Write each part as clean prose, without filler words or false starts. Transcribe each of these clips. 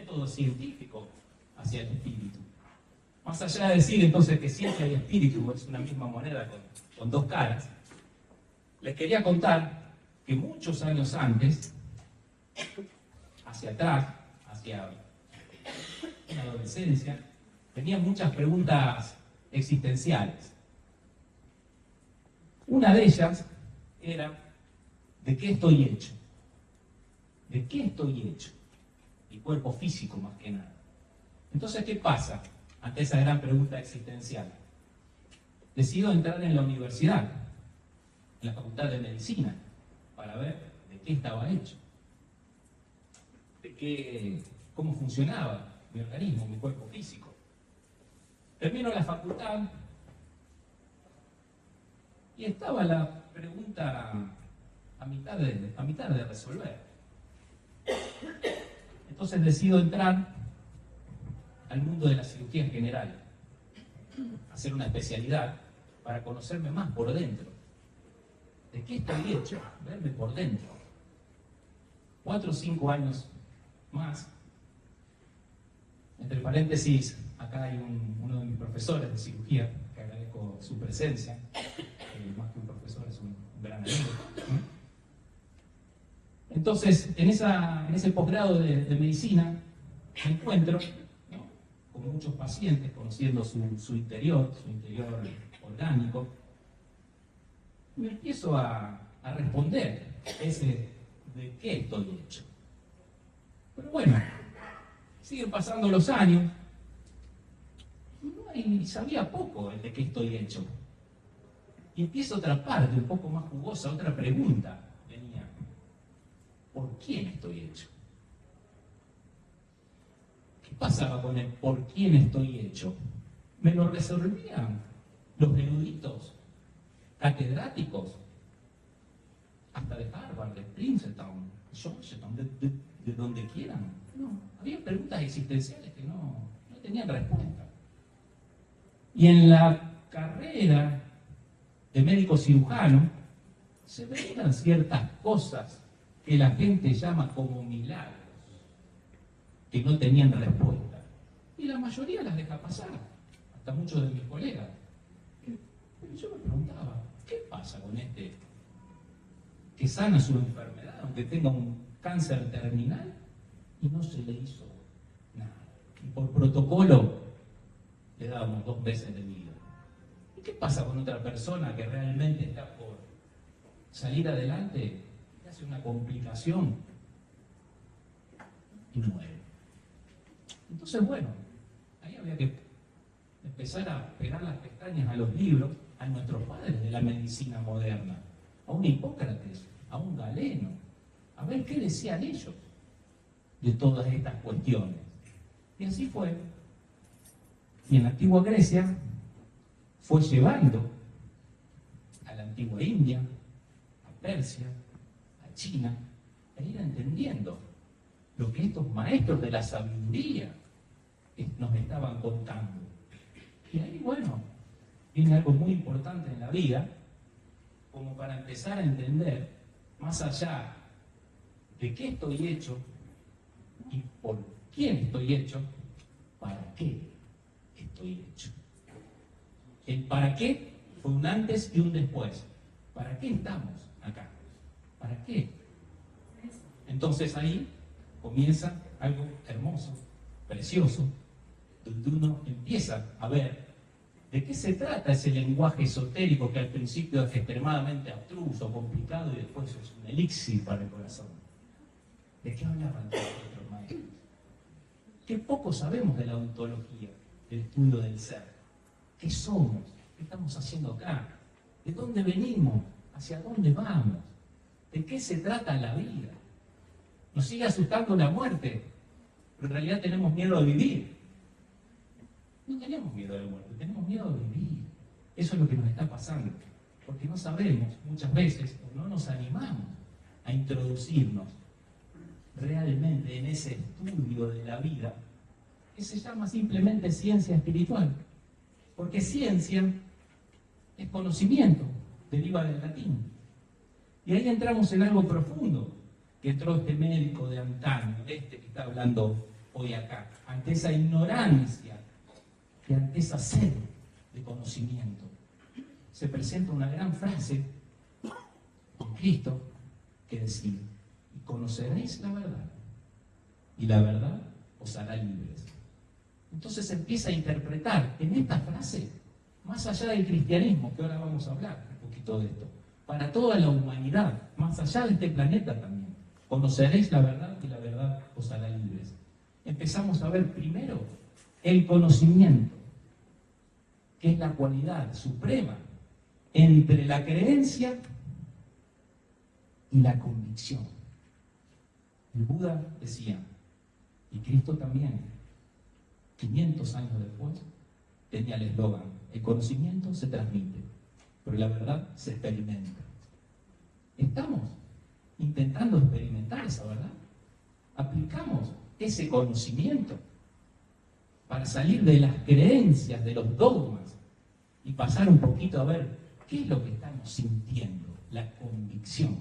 método científico hacia el espíritu. Más allá de decir entonces que ciencia y espíritu es una misma moneda con dos caras, les quería contar que muchos años antes, hacia atrás, hacia la adolescencia, tenía muchas preguntas existenciales. Una de ellas era, ¿de qué estoy hecho? ¿De qué estoy hecho? Mi cuerpo físico más que nada. Entonces, ¿qué pasa ante esa gran pregunta existencial? Decido entrar en la universidad, en la Facultad de Medicina, para ver de qué estaba hecho, cómo funcionaba mi organismo, mi cuerpo físico. Termino la facultad y estaba la pregunta a mitad de resolver. Entonces decido entrar al mundo de la cirugía general, hacer una especialidad para conocerme más por dentro. ¿De qué estoy hecho? Verme por dentro. 4 o 5 años más. Entre paréntesis, acá hay uno de mis profesores de cirugía, que agradezco su presencia, más que un profesor, es un gran amigo. Entonces, en ese posgrado de medicina, me encuentro, ¿no?, con muchos pacientes, conociendo su interior orgánico, y me empiezo a responder de qué estoy hecho. Pero bueno, siguen pasando los años, y sabía poco de qué estoy hecho. Y empieza otra parte, un poco más jugosa, otra pregunta venía. ¿Por quién estoy hecho? ¿Qué pasaba con el por quién estoy hecho? Me lo resolvían los eruditos, catedráticos, hasta de Harvard, de Princeton, Georgetown, de donde quieran. No, había preguntas existenciales que no tenían respuesta. Y en la carrera de médico cirujano se veían ciertas cosas que la gente llama como milagros, que no tenían respuesta. Y la mayoría las deja pasar, hasta muchos de mis colegas. Pero yo me preguntaba, ¿qué pasa con este que sana su enfermedad, aunque tenga un cáncer terminal, y no se le hizo nada? Y por protocolo le dábamos 2 meses de vida. ¿Y qué pasa con otra persona que realmente está por salir adelante y hace una complicación y muere? Entonces, bueno, ahí había que empezar a pegar las pestañas a los libros, a nuestros padres de la medicina moderna, a un Hipócrates, a un Galeno, a ver qué decían ellos de todas estas cuestiones. Y así fue. Y en la antigua Grecia fue llevando a la antigua India, a Persia, a China, a ir entendiendo lo que estos maestros de la sabiduría nos estaban contando. Y ahí, bueno, viene algo muy importante en la vida, como para empezar a entender, más allá de qué estoy hecho y por quién estoy hecho, para qué estoy hecho. El para qué fue un antes y un después. ¿Para qué estamos acá? ¿Para qué? Entonces ahí comienza algo hermoso, precioso, donde uno empieza a ver de qué se trata ese lenguaje esotérico que al principio es extremadamente abstruso, complicado, y después es un elixir para el corazón. ¿De qué hablaban nuestros maestros? Qué poco sabemos de la ontología, del estudio del ser. ¿Qué somos? ¿Qué estamos haciendo acá? ¿De dónde venimos? ¿Hacia dónde vamos? ¿De qué se trata la vida? Nos sigue asustando la muerte, pero en realidad tenemos miedo a vivir. No tenemos miedo a la muerte, tenemos miedo a vivir. Eso es lo que nos está pasando, porque no sabemos muchas veces, o no nos animamos a introducirnos realmente en ese estudio de la vida, que se llama simplemente ciencia espiritual. Porque ciencia es conocimiento, deriva del latín. Y ahí entramos en algo profundo, que entró este médico de antaño, que está hablando hoy acá, ante esa ignorancia y ante esa sed de conocimiento. Se presenta una gran frase de Cristo que decía: y conoceréis la verdad, y la verdad os hará libres. Entonces empieza a interpretar en esta frase, más allá del cristianismo, que ahora vamos a hablar un poquito de esto, para toda la humanidad, más allá de este planeta también. Conoceréis la verdad y la verdad os hará libres. Empezamos a ver primero el conocimiento, que es la cualidad suprema entre la creencia y la convicción. El Buda decía, y Cristo también, 500 años después, tenía el eslogan: el conocimiento se transmite, pero la verdad se experimenta. Estamos intentando experimentar esa verdad. Aplicamos ese conocimiento para salir de las creencias, de los dogmas, y pasar un poquito a ver qué es lo que estamos sintiendo, la convicción.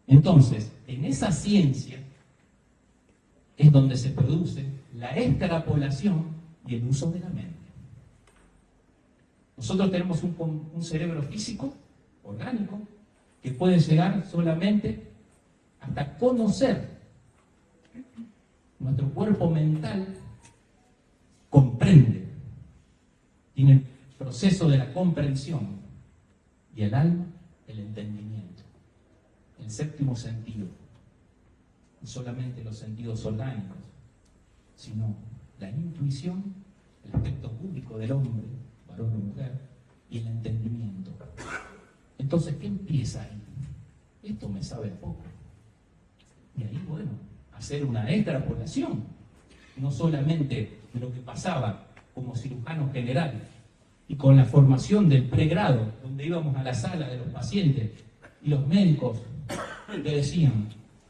Entonces, en esa ciencia es donde se produce la extrapolación y el uso de la mente. Nosotros tenemos un cerebro físico, orgánico, que puede llegar solamente hasta conocer. Nuestro cuerpo mental comprende, tiene el proceso de la comprensión, y el alma, el entendimiento, el séptimo sentido. No solamente los sentidos orgánicos, sino la intuición, el aspecto público del hombre, varón o mujer, y el entendimiento. Entonces, ¿qué empieza ahí? Esto me sabe poco. Y ahí, bueno, hacer una extrapolación, no solamente de lo que pasaba como cirujano general y con la formación del pregrado, donde íbamos a la sala de los pacientes y los médicos le decían: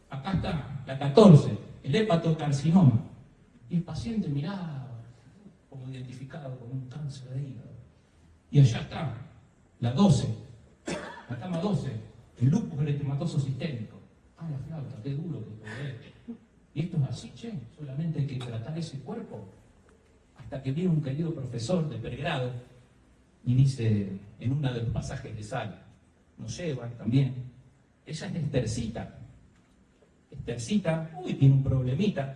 acá está la 14, el hepatocarcinoma, y el paciente miraba como identificado con un cáncer de hígado, y allá está la 12, la cama 12, el lupus eritematoso sistémico. Ah, la flauta, qué duro que todo esto. Y esto es así, che, solamente hay que tratar ese cuerpo. Hasta que viene un querido profesor de pregrado y dice, en uno de los pasajes de sal, nos llevan también, ella es Estercita. Estercita, tiene un problemita,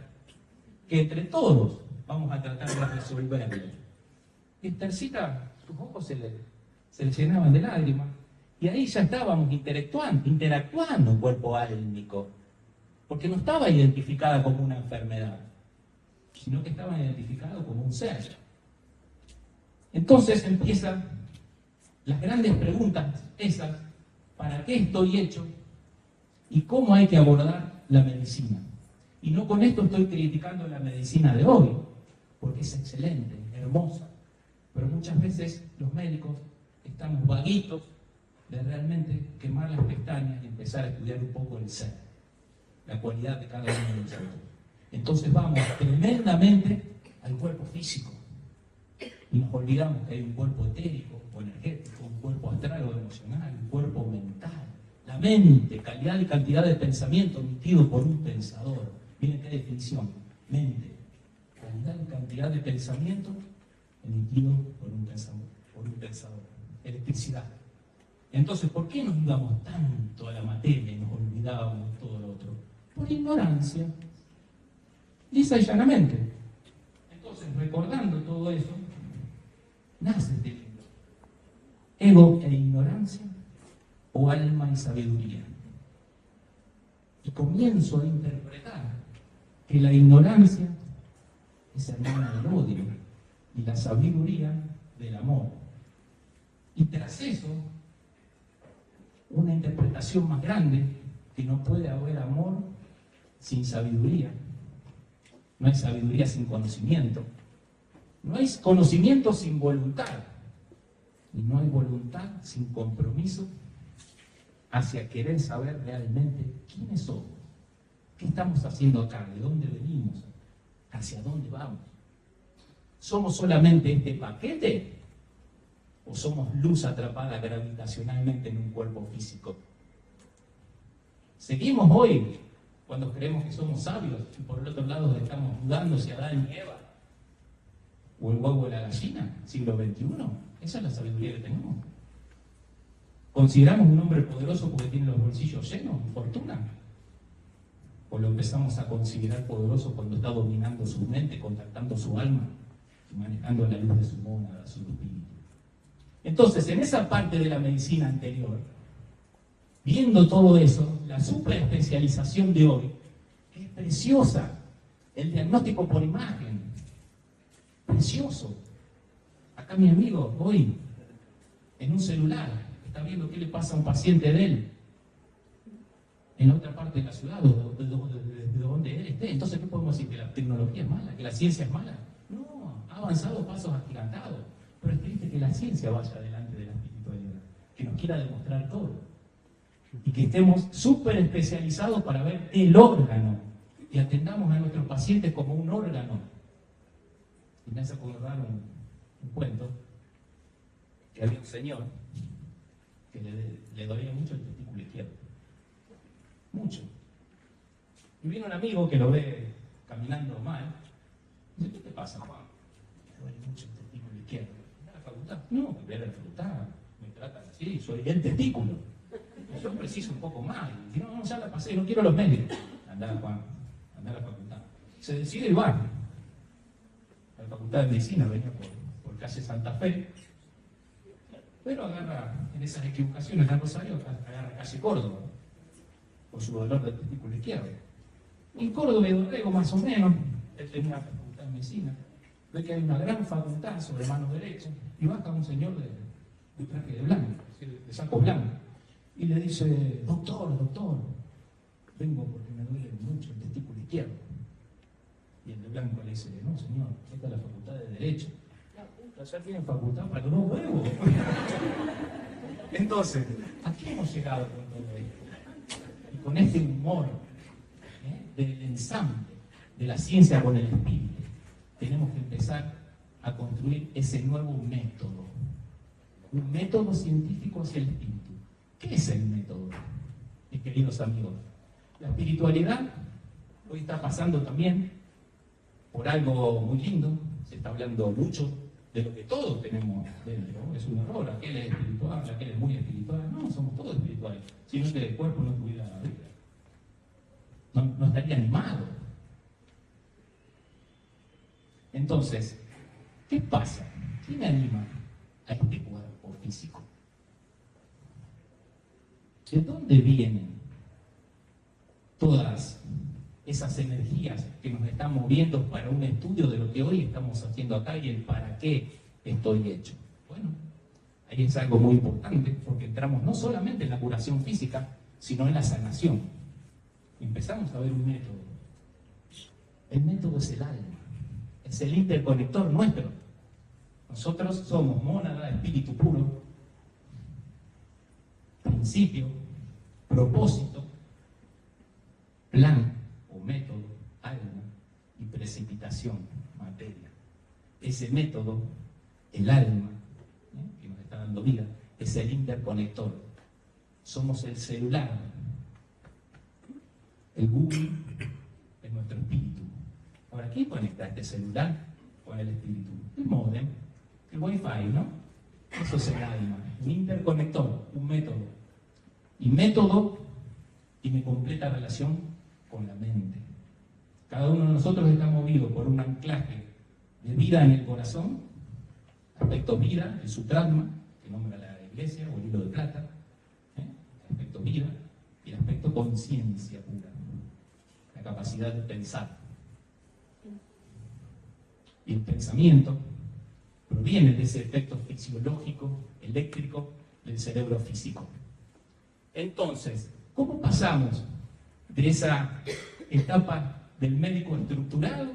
que entre todos vamos a tratar de resolverlo. Y Estercita, sus ojos se le llenaban de lágrimas, y ahí ya estábamos interactuando un cuerpo álmico, porque no estaba identificada como una enfermedad, sino que estaba identificada como un ser. Entonces empiezan las grandes preguntas esas: ¿para qué estoy hecho? ¿Y cómo hay que abordar la medicina? Y no con esto estoy criticando la medicina de hoy, porque es excelente, hermosa, pero muchas veces los médicos estamos vaguitos de realmente quemar las pestañas y empezar a estudiar un poco el ser, la cualidad de cada uno de nosotros. Entonces vamos tremendamente al cuerpo físico y nos olvidamos que hay un cuerpo etérico o energético, un cuerpo astral o emocional, un cuerpo mental, la mente, calidad y cantidad de pensamiento emitido por un pensador. Miren qué definición: mente, calidad y cantidad de pensamiento emitido por un pensador. Electricidad. Entonces, ¿por qué nos íbamos tanto a la materia y nos olvidábamos de todo lo otro? Por ignorancia, lisa y llanamente. Entonces, recordando todo eso, nace este libro: Ego e ignorancia, o alma y sabiduría. Y comienzo a interpretar que la ignorancia es hermana del odio y la sabiduría del amor. Y tras eso, una interpretación más grande, que no puede haber amor sin sabiduría. No hay sabiduría sin conocimiento. No hay conocimiento sin voluntad. Y no hay voluntad sin compromiso hacia querer saber realmente quiénes somos, qué estamos haciendo acá, de dónde venimos, hacia dónde vamos. ¿Somos solamente este paquete? ¿O somos luz atrapada gravitacionalmente en un cuerpo físico? Seguimos hoy cuando creemos que somos sabios y por el otro lado estamos dudando si Adán y Eva o el huevo de la gallina, siglo XXI. Esa es la sabiduría que tenemos. ¿Consideramos un hombre poderoso porque tiene los bolsillos llenos de fortuna? ¿O lo empezamos a considerar poderoso cuando está dominando su mente, contactando su alma y manejando la luz de su mónada, su espíritu? Entonces, en esa parte de la medicina anterior, viendo todo eso, la superespecialización de hoy es preciosa. El diagnóstico por imagen, precioso. Acá mi amigo, hoy, en un celular, está viendo qué le pasa a un paciente de él en otra parte de la ciudad o de donde él esté. Entonces, ¿qué podemos decir? ¿Que la tecnología es mala? ¿Que la ciencia es mala? No, ha avanzado pasos agigantados. Pero es triste que la ciencia vaya adelante de la espiritualidad, que nos quiera demostrar todo. Y que estemos súper especializados para ver el órgano y atendamos a nuestros pacientes como un órgano. Y me hace acordar un cuento que había un señor que le dolía mucho el testículo izquierdo. Mucho. Y viene un amigo que lo ve caminando mal. Y dice, ¿qué te pasa, Juan? Me duele mucho el testículo izquierdo. ¿Ve a la facultad? No, ve a la facultad. Me tratan así, soy el testículo. Yo preciso un poco más. Y dice, no, ya la pasé, no quiero los médicos. Andá, Juan, andá a la facultad. Se decide y va. A la facultad de medicina, venía por calle Santa Fe. Pero agarra, en esas equivocaciones de Rosario, agarra calle Córdoba, por su dolor del testículo izquierdo. En Córdoba y Dorrego, más o menos, él tenía una facultad de medicina, ve que hay una gran facultad sobre mano derecha, y baja un señor de traje de blanco, de saco blanco, y le dice, doctor, vengo porque me duele mucho el testículo izquierdo. Y el de blanco le dice, no señor, esta es la facultad de derecho. Ya tienen facultad para los dos huevos. Entonces, ¿a qué hemos llegado con todo esto? Y con este humor del ensamble de la ciencia con el espíritu, tenemos que empezar a construir ese nuevo método. Un método científico hacia el espíritu. ¿Qué es el método, mis queridos amigos? La espiritualidad hoy está pasando también por algo muy lindo. Se está hablando mucho de lo que todos tenemos dentro. Es un error, aquel es espiritual, aquel es muy espiritual. No, somos todos espirituales. Si no, que el cuerpo no tuviera vida, no estaría animado. Entonces, ¿qué pasa? ¿Qué me anima a este cuerpo físico? ¿De dónde vienen todas esas energías que nos están moviendo para un estudio de lo que hoy estamos haciendo acá y el para qué estoy hecho? Bueno, ahí es algo muy importante, porque entramos no solamente en la curación física, sino en la sanación. Empezamos a ver un método. El método es el alma, es el interconector nuestro. Nosotros somos mónada, espíritu puro, principio, propósito, plan o método, alma y precipitación, materia. Ese método, el alma, que nos está dando vida, es el interconector. Somos el celular. El Google es nuestro espíritu. Ahora, ¿quién conecta este celular con el espíritu? El módem, el Wi-Fi, ¿no? Eso es el alma. Un interconector, un método. Y método tiene completa relación con la mente. Cada uno de nosotros está movido por un anclaje de vida en el corazón, aspecto vida, el sutrasma, que nombra la iglesia, o el hilo de plata, el aspecto vida, y el aspecto conciencia pura, la capacidad de pensar. Y el pensamiento proviene de ese efecto fisiológico, eléctrico, del cerebro físico. Entonces, ¿cómo pasamos de esa etapa del médico estructurado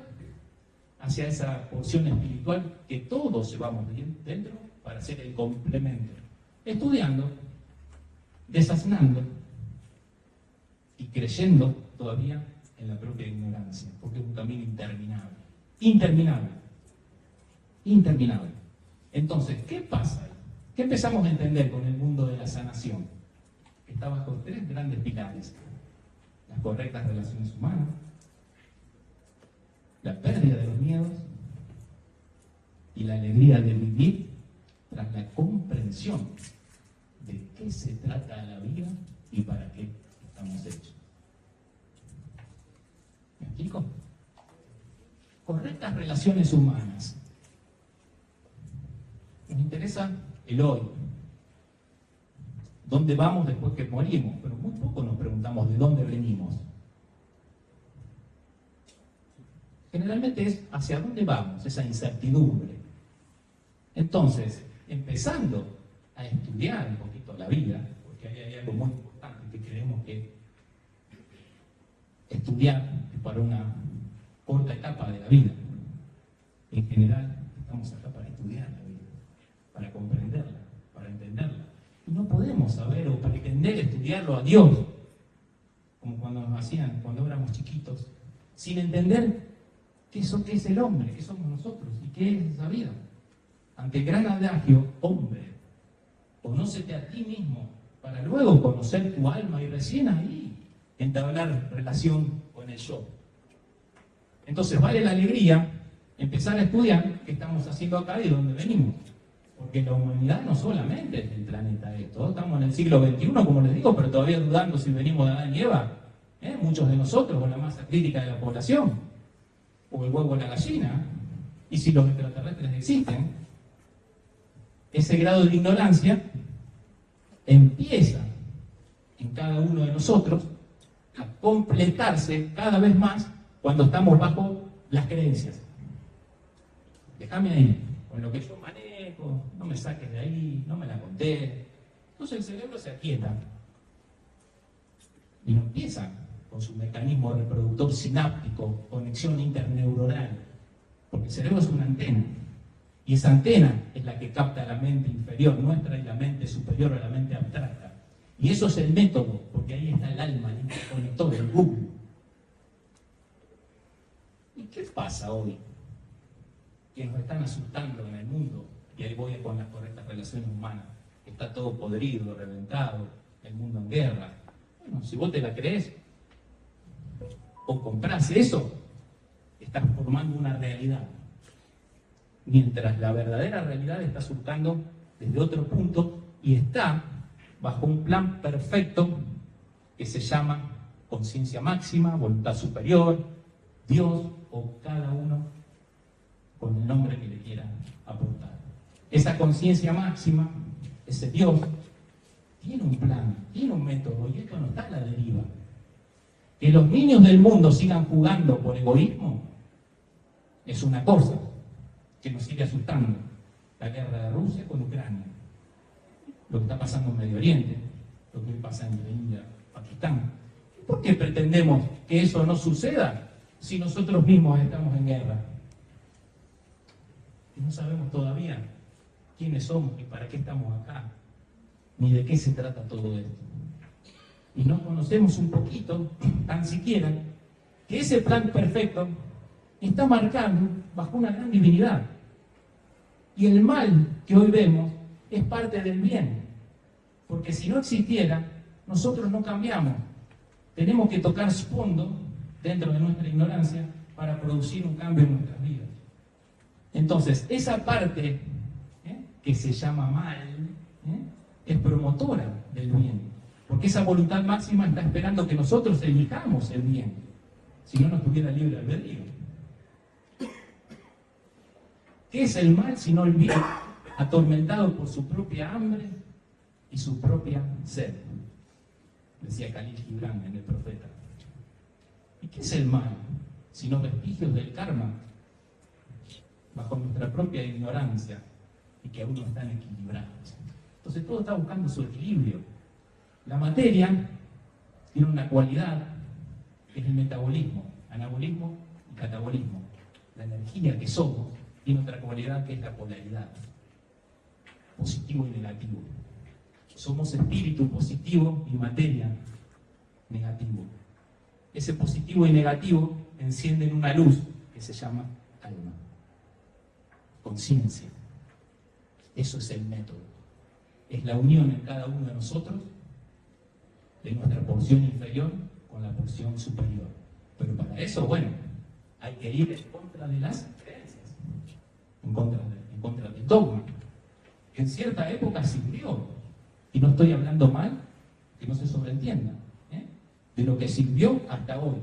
hacia esa porción espiritual que todos llevamos dentro para hacer el complemento? Estudiando, desasnando y creyendo todavía en la propia ignorancia, porque es un camino interminable. Interminable. Entonces, ¿qué pasa? ¿Qué empezamos a entender con el mundo de la sanación? Que está bajo tres grandes pilares. las correctas relaciones humanas, la pérdida de los miedos y la alegría de vivir tras la comprensión de qué se trata la vida y para qué estamos hechos. ¿Me explico? Correctas relaciones humanas. Nos interesa el hoy. ¿Dónde vamos después que morimos? Pero muy poco nos preguntamos de dónde venimos. Generalmente es hacia dónde vamos, esa incertidumbre. Entonces, empezando a estudiar un poquito la vida, porque hay algo muy importante que creemos que estudiar es para una corta etapa de la vida. En general, estamos acá para estudiar la vida, para comprenderla, para entenderla. Y no podemos saber o pretender estudiarlo a Dios, como cuando nos hacían, cuando éramos chiquitos, sin entender qué es el hombre, qué somos nosotros y qué es esa vida. Ante el gran adagio, hombre, conócete a ti mismo para luego conocer tu alma y recién ahí entablar relación con el yo. Entonces vale la alegría empezar a estudiar qué estamos haciendo acá y de dónde venimos. Porque la humanidad no solamente es el planeta esto, estamos en el siglo XXI, como les digo, pero todavía dudando si venimos de Adán y Eva, muchos de nosotros con la masa crítica de la población, o el huevo o la gallina, y si los extraterrestres existen, ese grado de ignorancia empieza en cada uno de nosotros a completarse cada vez más cuando estamos bajo las creencias. Déjame ahí, con lo que yo manejo, no me saques de ahí, no me la conté. Entonces el cerebro se aquieta y no empieza con su mecanismo reproductor sináptico, conexión interneuronal, porque el cerebro es una antena. Y esa antena es la que capta la mente inferior nuestra y la mente superior a la mente abstracta. Y eso es el método, porque ahí está el alma, el interconector, el Google. ¿Y qué pasa hoy? Que nos están asustando en el mundo, y ahí voy con las correctas relaciones humanas. Está todo podrido, reventado, el mundo en guerra. Bueno, si vos te la crees o comprás eso, estás formando una realidad. Mientras la verdadera realidad está surcando desde otro punto y está bajo un plan perfecto que se llama conciencia máxima, voluntad superior, Dios o cada uno con el nombre que le quiera aportar. Esa conciencia máxima, ese Dios, tiene un plan, tiene un método y esto no está a la deriva. Que los niños del mundo sigan jugando por egoísmo es una cosa que nos sigue asustando. La guerra de Rusia con Ucrania, lo que está pasando en Medio Oriente, lo que pasa entre India y Pakistán. ¿Por qué pretendemos que eso no suceda si nosotros mismos estamos en guerra? Y no sabemos todavía quiénes somos y para qué estamos acá, ni de qué se trata todo esto. Y no conocemos un poquito, tan siquiera, que ese plan perfecto está marcado bajo una gran divinidad. Y el mal que hoy vemos es parte del bien. Porque si no existiera, nosotros no cambiamos. Tenemos que tocar fondo dentro de nuestra ignorancia para producir un cambio en nuestras vidas. Entonces, esa parte que se llama mal es promotora del bien. Porque esa voluntad máxima está esperando que nosotros elijamos el bien. Si no, no tuviera libre albedrío. ¿Qué es el mal sino el bien? Atormentado por su propia hambre y su propia sed. Decía Khalil Gibran en El Profeta. ¿Y qué es el mal? Sino vestigios del karma, bajo nuestra propia ignorancia, y que aún no están equilibrados. Entonces todo está buscando su equilibrio. La materia tiene una cualidad que es el metabolismo, anabolismo y catabolismo. La energía que somos tiene otra cualidad que es la polaridad, positivo y negativo. Somos espíritu positivo y materia negativo. Ese positivo y negativo encienden una luz que se llama alma, conciencia. Eso es el método. Es la unión en cada uno de nosotros de nuestra porción inferior con la porción superior. Pero para eso, bueno, hay que ir en contra de las creencias, en contra del dogma, que en cierta época sirvió, y no estoy hablando mal, que no se sobreentienda, de lo que sirvió hasta hoy,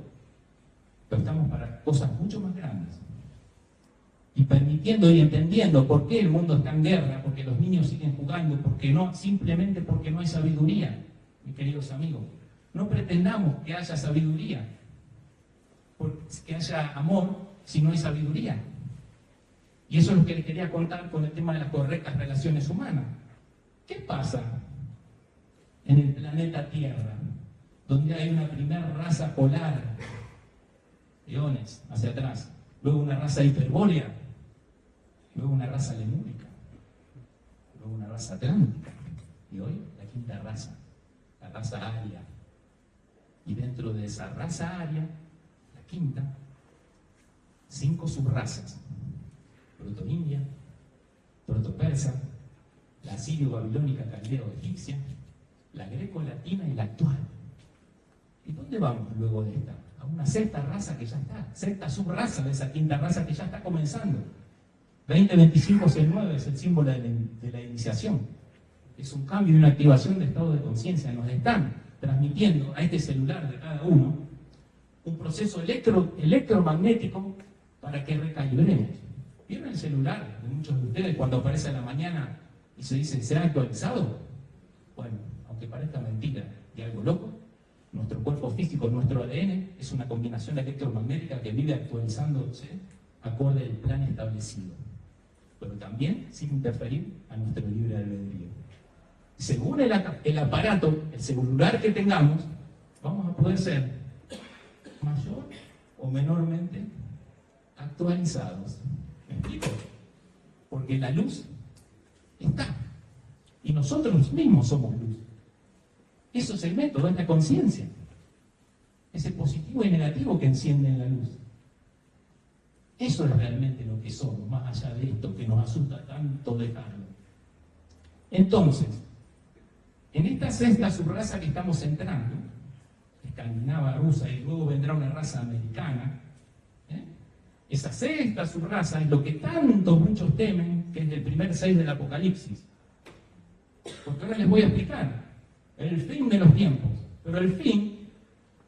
pero estamos para cosas mucho más grandes. Y permitiendo y entendiendo por qué el mundo está en guerra, porque los niños siguen jugando, porque no, simplemente porque no hay sabiduría, mis queridos amigos. No pretendamos que haya sabiduría, que haya amor, si no hay sabiduría. Y eso es lo que les quería contar con el tema de las correctas relaciones humanas. ¿Qué pasa en el planeta Tierra, donde hay una primera raza polar, eones hacia atrás, luego una raza hiperbórea, luego una raza lemúrica, luego una raza atlántica, y hoy la quinta raza, la raza aria? Y dentro de esa raza aria, la quinta, 5 subrazas: proto-india, proto-persa, la sirio-babilónica caldeo-egipcia, la greco-latina y la actual. ¿Y dónde vamos luego de esta? A una sexta raza que ya está, sexta subraza de esa quinta raza que ya está comenzando. 2025-9 es el símbolo de la iniciación. Es un cambio y una activación de estado de conciencia. Nos están transmitiendo a este celular de cada uno un proceso electromagnético para que recalibremos. ¿Vieron el celular de muchos de ustedes cuando aparece a la mañana y se dice, ¿será actualizado? Bueno, aunque parezca mentira y algo loco, nuestro cuerpo físico, nuestro ADN, es una combinación electromagnética que vive actualizándose acorde al plan establecido, pero también sin interferir a nuestro libre albedrío. Según el aparato, el celular que tengamos, vamos a poder ser mayor o menormente actualizados. ¿Me explico? Porque la luz está, y nosotros mismos somos luz. Eso es el método, es la conciencia. Es el positivo y negativo que encienden la luz. Eso es realmente lo que somos, más allá de esto que nos asusta tanto dejarlo. Entonces, en esta sexta subraza que estamos entrando, escandinava, rusa, y luego vendrá una raza americana, esa sexta subraza es lo que muchos temen, que es el primer 6 del Apocalipsis. Porque ahora les voy a explicar el fin de los tiempos, pero el fin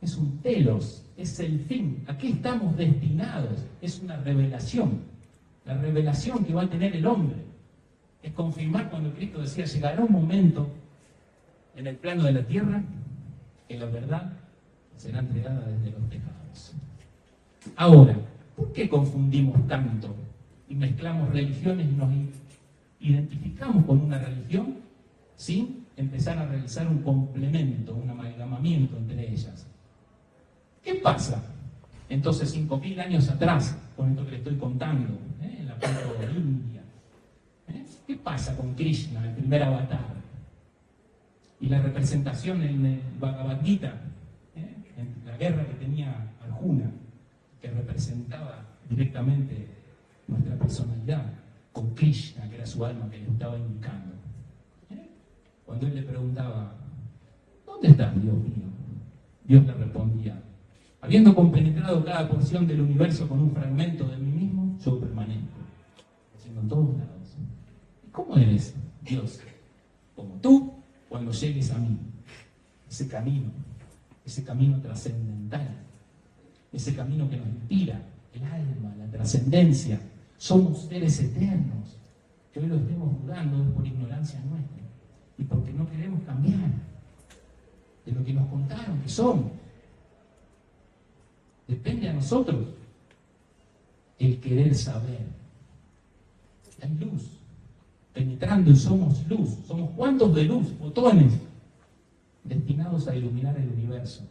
es un telos, es el fin. ¿A qué estamos destinados? Es una revelación. La revelación que va a tener el hombre es confirmar cuando Cristo decía, llegará un momento en el plano de la tierra que la verdad será entregada desde los tejados. Ahora, ¿por qué confundimos tanto y mezclamos religiones y nos identificamos con una religión sin empezar a realizar un complemento, un amalgamamiento entre ellas? ¿Qué pasa? Entonces, 5.000 años atrás, con esto que le estoy contando, en la proto-India, ¿qué pasa con Krishna, el primer avatar? Y la representación en el Bhagavad Gita, en la guerra que tenía Arjuna, que representaba directamente nuestra personalidad, con Krishna, que era su alma que le estaba indicando. Cuando él le preguntaba, ¿dónde estás, Dios mío? Dios le respondía, habiendo compenetrado cada porción del universo con un fragmento de mí mismo, yo permanezco, haciendo en todos lados. ¿Y cómo eres, Dios? Como tú, cuando llegues a mí. Ese camino trascendental, ese camino que nos inspira, el alma, la trascendencia. Somos seres eternos. Que hoy lo estemos dudando es por ignorancia nuestra y porque no queremos cambiar de lo que nos contaron que somos. Depende a nosotros el querer saber. Hay luz penetrando y somos luz. Somos cuantos de luz, fotones, destinados a iluminar el universo.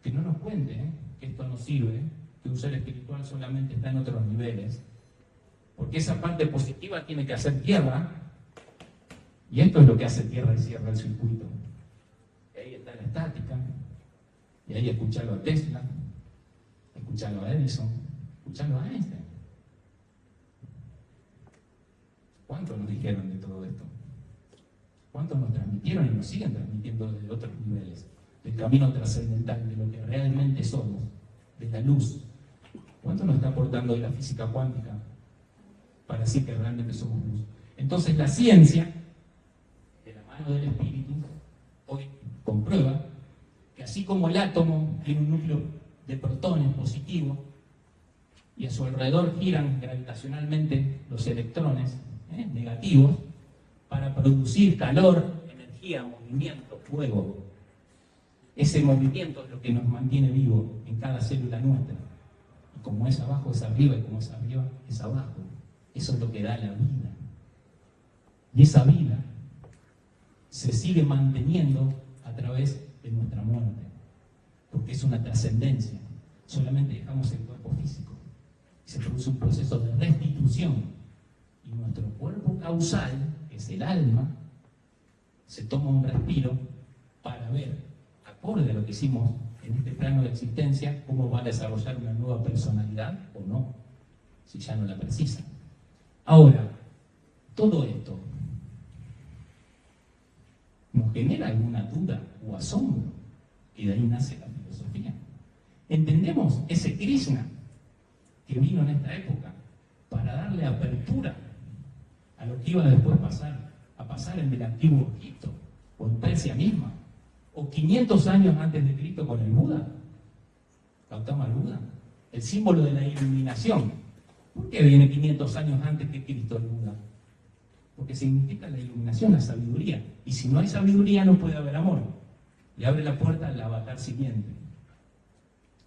Que no nos cuente que esto no sirve, que un ser espiritual solamente está en otros niveles, porque esa parte positiva tiene que hacer tierra, y esto es lo que hace tierra y cierra el circuito. Y ahí está la estática, y ahí escucharlo a Tesla, escucharlo a Edison, escucharlo a Einstein. ¿Cuántos nos dijeron de todo esto? ¿Cuántos nos transmitieron y nos siguen transmitiendo desde otros niveles? del camino trascendental, de lo que realmente somos, de la luz. ¿Cuánto nos está aportando hoy la física cuántica para decir que realmente somos luz? Entonces la ciencia, de la mano del espíritu, hoy comprueba que así como el átomo tiene un núcleo de protones positivos y a su alrededor giran gravitacionalmente los electrones negativos para producir calor, energía, movimiento, fuego. Ese movimiento es lo que nos mantiene vivos en cada célula nuestra. Y como es abajo es arriba y como es arriba es abajo. Eso es lo que da la vida. Y esa vida se sigue manteniendo a través de nuestra muerte, porque es una trascendencia. Solamente dejamos el cuerpo físico y se produce un proceso de restitución. Y nuestro cuerpo causal, que es el alma, se toma un respiro para ver, acorde a lo que hicimos en este plano de existencia, cómo va a desarrollar una nueva personalidad o no, si ya no la precisa. Ahora, todo esto nos genera alguna duda o asombro, y de ahí nace la filosofía. ¿Entendemos ese Krishna que vino en esta época para darle apertura a lo que iba después a pasar en el antiguo Egipto o en Persia misma, o 500 años antes de Cristo con el Buda, Gautama el Buda, el símbolo de la iluminación? ¿Por qué viene 500 años antes que Cristo el Buda? Porque significa la iluminación, la sabiduría. Y si no hay sabiduría no puede haber amor. Le abre la puerta al avatar siguiente,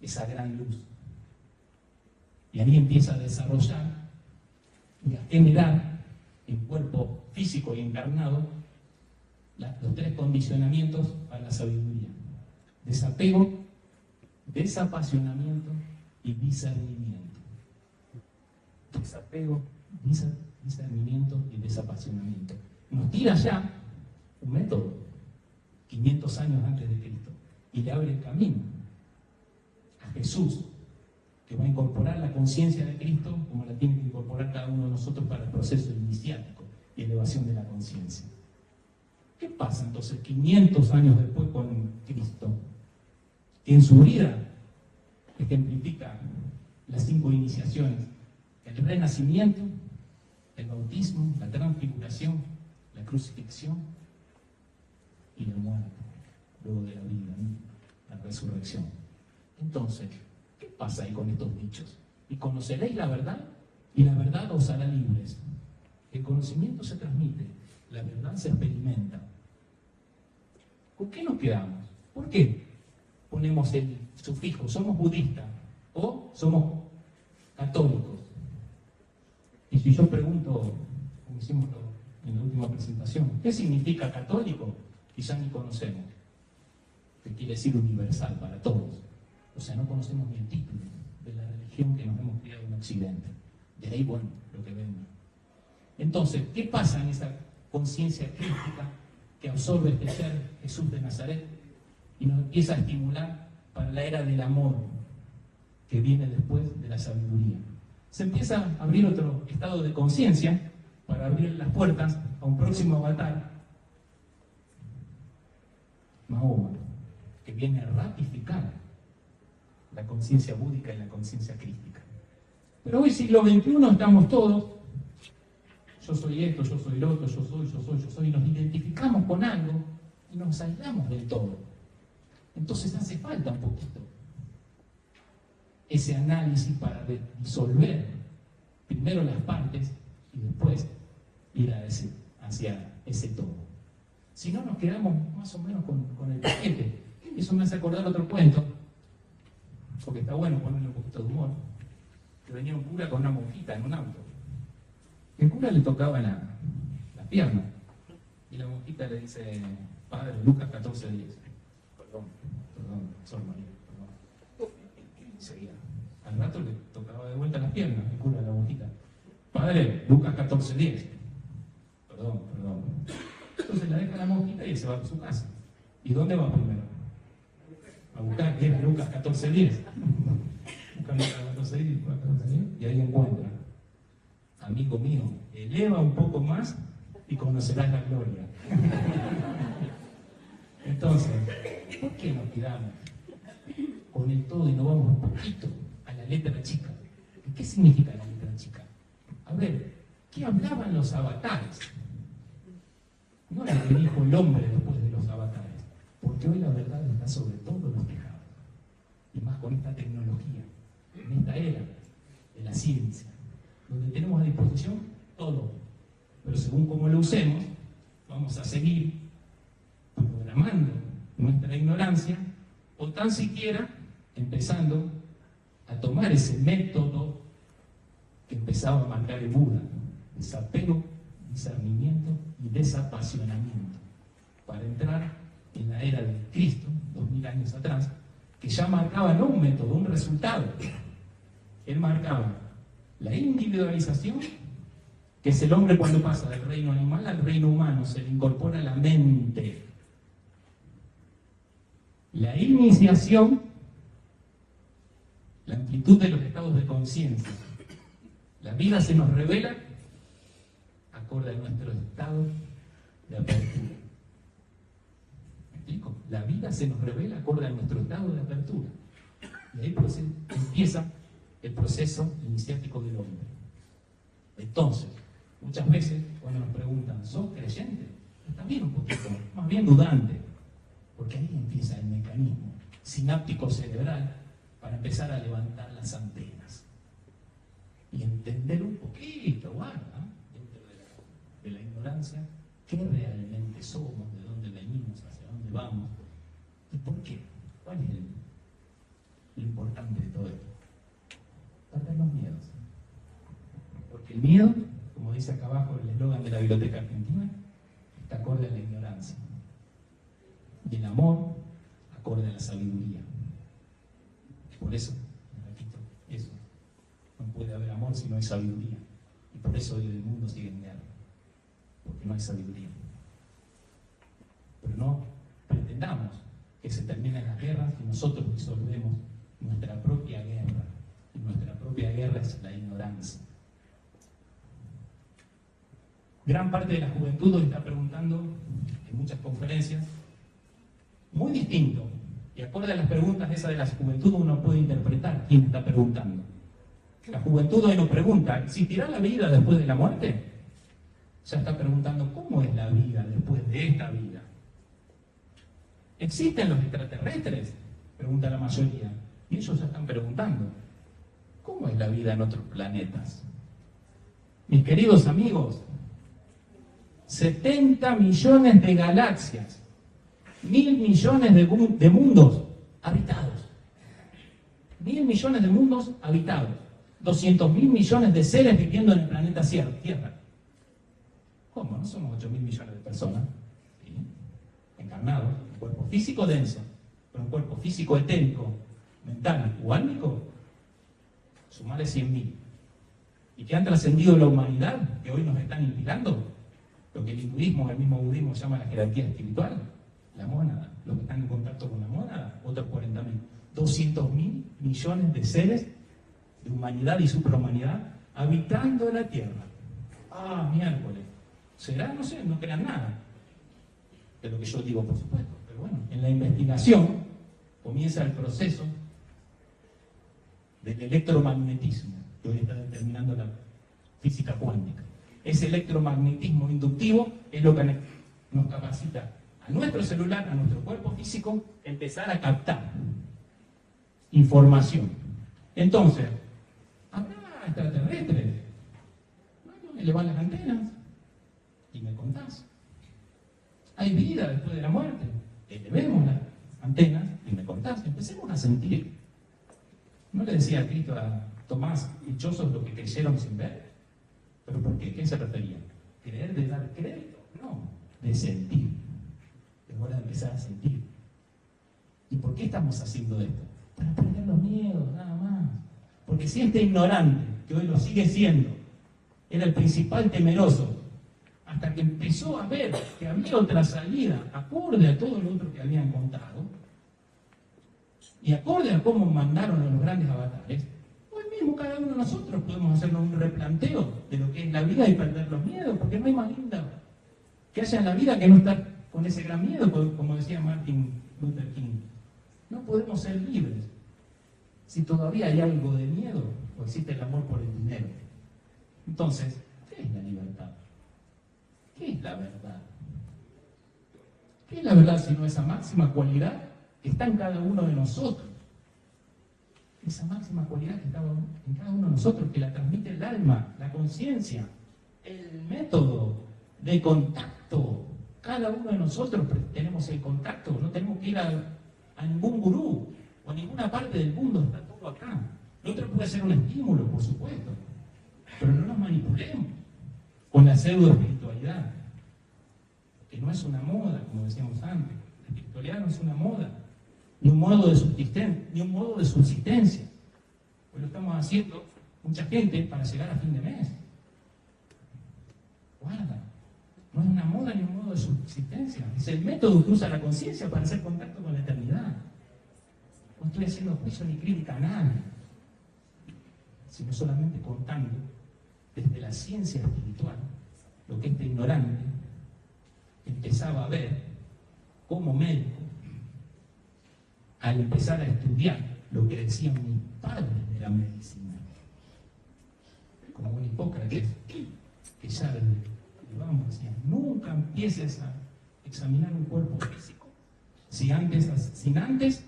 esa gran luz. Y ahí empieza a desarrollar y a generar en cuerpo físico y encarnado los tres condicionamientos para la sabiduría: desapego, desapasionamiento y discernimiento. Desapego, discernimiento y desapasionamiento. Nos tira ya un método 500 años antes de Cristo y le abre el camino a Jesús, que va a incorporar la conciencia de Cristo como la tiene que incorporar cada uno de nosotros para el proceso iniciático y elevación de la conciencia. ¿Qué pasa entonces 500 años después con Cristo? Que en su vida ejemplifica las 5 iniciaciones: el renacimiento, el bautismo, la transfiguración, la crucifixión y la muerte, luego de la vida, ¿no? La resurrección. Entonces, ¿qué pasa ahí con estos dichos? Y conoceréis la verdad, y la verdad os hará libres. El conocimiento se transmite, la verdad se experimenta. ¿Con qué nos quedamos? ¿Por qué ponemos el sufijo somos budistas o somos católicos? Y si yo pregunto, como hicimos en la última presentación, ¿qué significa católico? Quizá ni conocemos, que quiere decir universal para todos. O sea, no conocemos ni el título de la religión que nos hemos criado en Occidente. De ahí, bueno, lo que venga. Entonces, ¿qué pasa en esa conciencia crítica que absorbe este ser Jesús de Nazaret y nos empieza a estimular para la era del amor que viene después de la sabiduría? Se empieza a abrir otro estado de conciencia para abrir las puertas a un próximo avatar, Mahoma, que viene a ratificar la conciencia búdica y la conciencia crística. Pero hoy, siglo XXI, estamos todos, yo soy esto, yo soy lo otro, yo soy, y nos identificamos con algo y nos aislamos del todo. Entonces hace falta un poquito ese análisis para disolver primero las partes y después ir hacia ese todo. Si no, nos quedamos más o menos con el paquete. Eso me hace acordar otro cuento, porque está bueno ponerle un poquito de humor, que venía un cura con una monjita en un auto. El cura le tocaba la pierna y la monjita le dice: Padre, Lucas 14:10. Perdón, Sor María, perdón. Y seguía. Al rato le tocaba de vuelta las piernas, el cura a la monjita: Padre, Lucas 14:10. Perdón. Entonces la deja la monjita y se va a su casa. ¿Y dónde va primero? A buscar que era Lucas 14:10. Busca Lucas 14:10 y ahí encuentra: amigo mío, eleva un poco más y conocerás la gloria. Entonces, ¿por qué nos quedamos con el todo y no vamos un poquito a la letra chica? ¿Qué significa la letra chica? A ver, ¿qué hablaban los avatares? No lo que dijo el hombre después de los avatares, porque hoy la verdad está sobre todo los tejados, y más con esta tecnología, en esta era de la ciencia, donde tenemos a disposición todo, pero según cómo lo usemos, vamos a seguir programando nuestra ignorancia, o tan siquiera empezando a tomar ese método que empezaba a marcar el Buda: desapego, discernimiento y desapasionamiento, para entrar en la era del Cristo, 2000 años atrás, que ya marcaba no un método, un resultado. Él marcaba la individualización, que es el hombre cuando pasa del reino animal al reino humano, se le incorpora la mente. La iniciación, la amplitud de los estados de conciencia. La vida se nos revela acorde a nuestro estado de apertura. ¿Me explico? La vida se nos revela acorde a nuestro estado de apertura. Y ahí pues empieza el proceso iniciático del hombre. Entonces, muchas veces cuando nos preguntan, ¿sos creyente? También un poquito, más bien dudante, porque ahí empieza el mecanismo sináptico cerebral para empezar a levantar las antenas y entender un poquito, dentro de la ignorancia, qué realmente somos, de dónde venimos, hacia dónde vamos y por qué. ¿Cuál es lo importante de todo esto? Perder los miedos. Porque el miedo, como dice acá abajo el eslogan de la Biblioteca Argentina, está acorde a la ignorancia. Y el amor, acorde a la sabiduría. Por eso, repito, eso. No puede haber amor si no hay sabiduría. Y por eso hoy el mundo sigue en guerra. Porque no hay sabiduría. Pero no pretendamos que se terminen las guerras y nosotros disolvemos nuestra propia guerra. Y nuestra propia guerra es la ignorancia. Gran parte de la juventud hoy está preguntando en muchas conferencias, muy distinto, y acorde a las preguntas esas de la juventud uno puede interpretar quién está preguntando. La juventud hoy nos pregunta, ¿existirá la vida después de la muerte? Ya está preguntando, ¿cómo es la vida después de esta vida? ¿Existen los extraterrestres? Pregunta la mayoría. Y ellos ya están preguntando, ¿cómo es la vida en otros planetas? Mis queridos amigos, 70 millones de galaxias, 1.000 millones de mundos habitados, 1.000 millones de mundos habitados, 200.000 millones de seres viviendo en el planeta Tierra. ¿Cómo? No somos 8.000 millones de personas, ¿sí? Encarnados, un cuerpo físico denso, pero un cuerpo físico etérico, mental o álmico, sumarle 100.000. Y que han trascendido la humanidad, que hoy nos están inspirando, lo que el hinduismo, el mismo budismo llama la jerarquía espiritual, la mónada, los que están en contacto con la mónada, otros 40.000. 200.000 millones de seres de humanidad y suprahumanidad habitando la Tierra. Miércoles. ¿Será? No sé, no crean nada de lo que yo digo, por supuesto. Pero bueno, en la investigación comienza el proceso del electromagnetismo, que hoy está determinando la física cuántica. Ese electromagnetismo inductivo es lo que nos capacita a nuestro celular, a nuestro cuerpo físico, empezar a captar información. Entonces, ¿habrá extraterrestres? Bueno, me le van las antenas y me contás. ¿Hay vida después de la muerte? Elevemos las antenas y me contás. Empecemos a sentir. ¿No le decía a Cristo a Tomás, dichosos los que creyeron sin ver? ¿Pero por qué? ¿Qué se refería? ¿Creer de dar crédito? No, de sentir. Es hora de empezar a sentir. ¿Y por qué estamos haciendo esto? Para perder los miedos, nada más. Porque si este ignorante, que hoy lo sigue siendo, era el principal temeroso, hasta que empezó a ver que había otra salida, acorde a todo lo otro que habían contado, y acorde a cómo mandaron a los grandes avatares, hoy mismo cada uno de nosotros podemos hacernos un replanteo de lo que es la vida y perder los miedos, porque no hay más linda que haya en la vida que no estar con con ese gran miedo, como decía Martin Luther King. No podemos ser libres si todavía hay algo de miedo o existe el amor por el dinero. Entonces, ¿qué es la libertad? ¿Qué es la verdad? ¿Qué es la verdad sino esa máxima cualidad que está en cada uno de nosotros? Esa máxima cualidad que está en cada uno de nosotros, que la transmite el alma, la conciencia, el método de contacto. Cada uno de nosotros tenemos el contacto, no tenemos que ir a ningún gurú o a ninguna parte del mundo, está todo acá. Lo otro puede ser un estímulo, por supuesto, pero no nos manipulemos con la pseudo espiritualidad, que no es una moda, como decíamos antes. La espiritualidad no es una moda, ni un modo de subsistencia. Pues lo estamos haciendo mucha gente para llegar a fin de mes. Guarda, no es una moda ni un modo de subsistencia, es el método que usa la conciencia para hacer contacto con la eternidad. No estoy haciendo juicio ni crítica a nadie, sino solamente contando desde la ciencia espiritual lo que este ignorante empezaba a ver como médico al empezar a estudiar lo que decían mis padres de la medicina, como un Hipócrates, que ya vamos, decía, nunca empieces a examinar un cuerpo físico sin antes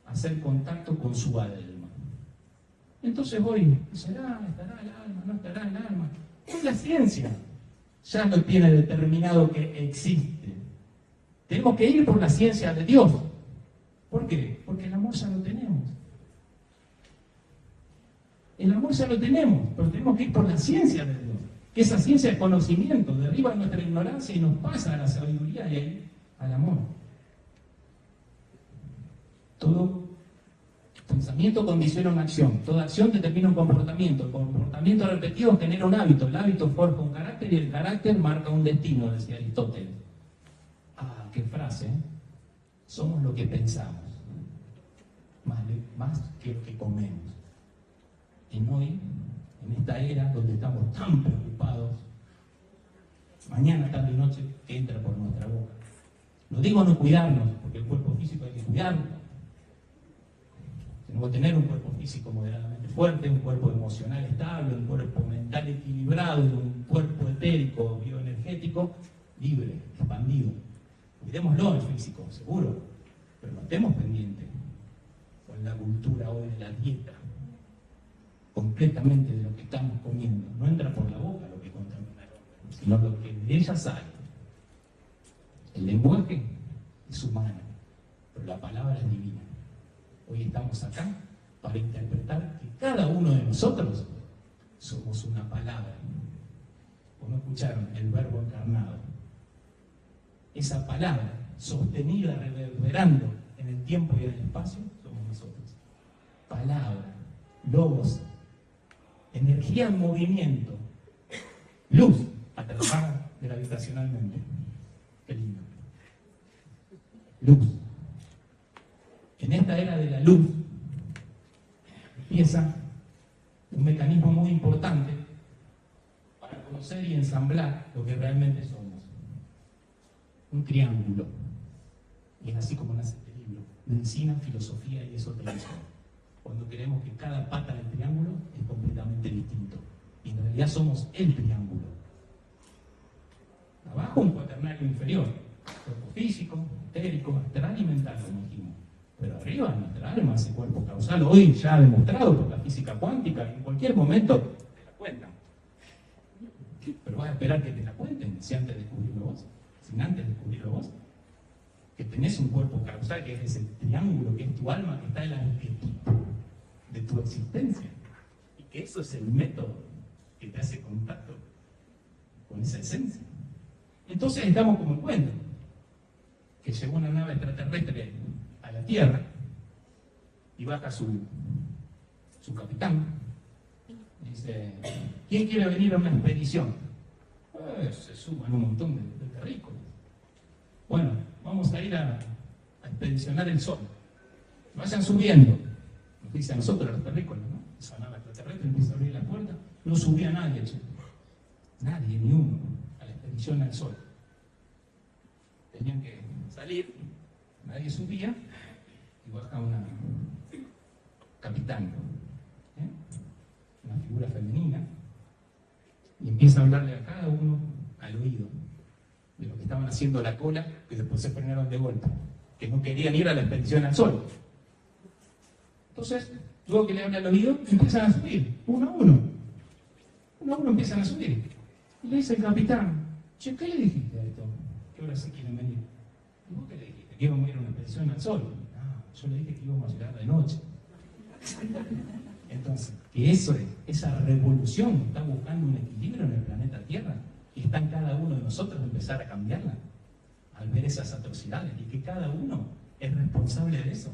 hacer contacto con su alma. Entonces voy, ¿estará el alma? ¿No estará el alma? Es la ciencia. Ya lo tiene determinado que existe. Tenemos que ir por la ciencia de Dios. ¿Por qué? Porque el amor ya lo tenemos. El amor ya lo tenemos, pero tenemos que ir por la ciencia de Dios. Que esa ciencia es conocimiento, derriba nuestra ignorancia y nos pasa a la sabiduría y ahí al amor. Todo pensamiento condiciona una acción, toda acción determina un comportamiento, el comportamiento repetido genera un hábito, el hábito forja un carácter y el carácter marca un destino, decía Aristóteles. Ah, qué frase, ¿eh? Somos lo que pensamos, más que lo que comemos. En hoy, en esta era donde estamos tan preocupados, mañana, tarde y noche, que entra por nuestra boca. No digo no cuidarnos, porque el cuerpo físico hay que cuidarlo. Tenemos que tener un cuerpo físico moderadamente fuerte, un cuerpo emocional estable, un cuerpo mental equilibrado y un cuerpo etérico, bioenergético, libre, expandido. Cuidémoslo el físico, seguro, pero no estemos pendientes con la cultura hoy de la dieta, completamente de lo que estamos comiendo. No entra por la boca lo que contamina el hombre, sino lo que de ella sale. El lenguaje es humano, pero la palabra es divina. Hoy estamos acá para interpretar que cada uno de nosotros somos una palabra. ¿O no escucharon? El verbo encarnado. Esa palabra sostenida, reverberando en el tiempo y en el espacio, somos nosotros. Palabra, logos, energía en movimiento, luz atrapada gravitacionalmente. Qué lindo. Luz. En esta era de la luz empieza un mecanismo muy importante para conocer y ensamblar lo que realmente somos. Un triángulo. Y es así como nace este libro: Medicina, Filosofía y Esoterismo. Cuando queremos que cada pata del triángulo es completamente distinto. Y en realidad somos el triángulo. Abajo un cuaternario inferior, cuerpo físico, etérico, astral y mental, como dijimos. Pero arriba nuestra alma, ese cuerpo causal, hoy ya demostrado por la física cuántica, en cualquier momento te la cuentan. Pero vas a esperar que te la cuenten si antes de descubrirlo vos, sin antes de descubrirlo vos. Que tenés un cuerpo causal que es ese triángulo, que es tu alma, que está en el arquetipo de tu existencia. Y que eso es el método que te hace contacto con esa esencia. Entonces estamos como el cuento, que llegó una nave extraterrestre a la Tierra y baja su capitán y dice: ¿quién quiere venir a una expedición? Se suman un montón de terrícolas. Bueno, vamos a ir a expedicionar el Sol. Vayan subiendo. Nos dice a nosotros los terrícolas, ¿no? Esa nave extraterrestre empieza a abrir la puerta. No subía nadie, nadie, ni uno, a la expedición al Sol. tenían que salir, nadie subía, y baja una capitana, una figura femenina, y empieza a hablarle a cada uno al oído de lo que estaban haciendo la cola, que después se frenaron de golpe, que no querían ir a la expedición al sol. Entonces, luego que le habla al oído, empiezan a subir, uno a uno. Uno a uno empiezan a subir. Y le dice el capitán: che, ¿qué le dijiste a esto? Que ahora sí quieren venir. ¿Y vos qué le dijiste? Que íbamos a ir a una expedición al sol. Ah, yo le dije que íbamos a llegar de noche. Entonces, que eso es, esa revolución está buscando un equilibrio en el planeta Tierra, y está en cada uno de nosotros empezar a cambiarla, al ver esas atrocidades, y que cada uno es responsable de eso.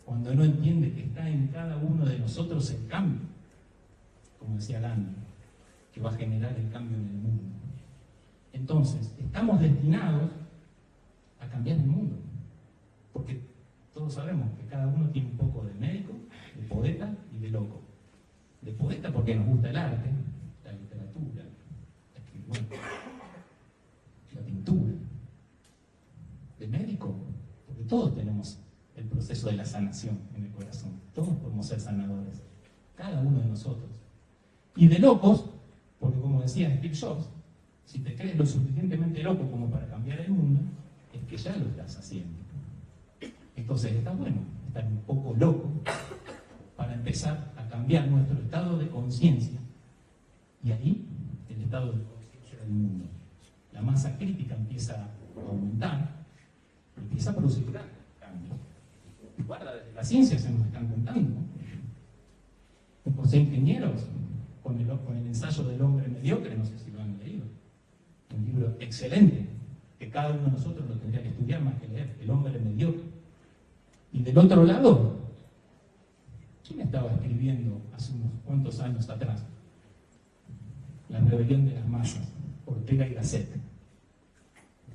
Cuando no entiende que está en cada uno de nosotros el cambio, como decía Gandhi, que va a generar el cambio en el mundo. Entonces, estamos destinados a cambiar el mundo, porque todos sabemos que cada uno tiene un poco de médico, de poeta y de loco. De poeta porque nos gusta el arte, la literatura, la pintura. De médico porque todos tenemos el proceso de la sanación en el corazón. Todos podemos ser sanadores, cada uno de nosotros. Y de locos, porque como decía Steve Jobs, si te crees lo suficientemente loco como para cambiar el mundo, es que ya lo estás haciendo. Entonces está bueno estar un poco loco para empezar a cambiar nuestro estado de conciencia, y ahí el estado de conciencia del mundo. La masa crítica empieza a aumentar, empieza a producir grandes cambios. Guarda, desde la ciencia se nos están contando. Los ingenieros, con el ensayo del hombre mediocre, no sé si lo han leído, un libro excelente, que cada uno de nosotros lo tendría que estudiar más que leer, El hombre mediocre. Y del otro lado, ¿quién estaba escribiendo hace unos cuantos años atrás? La rebelión de las masas, Ortega y Gasset,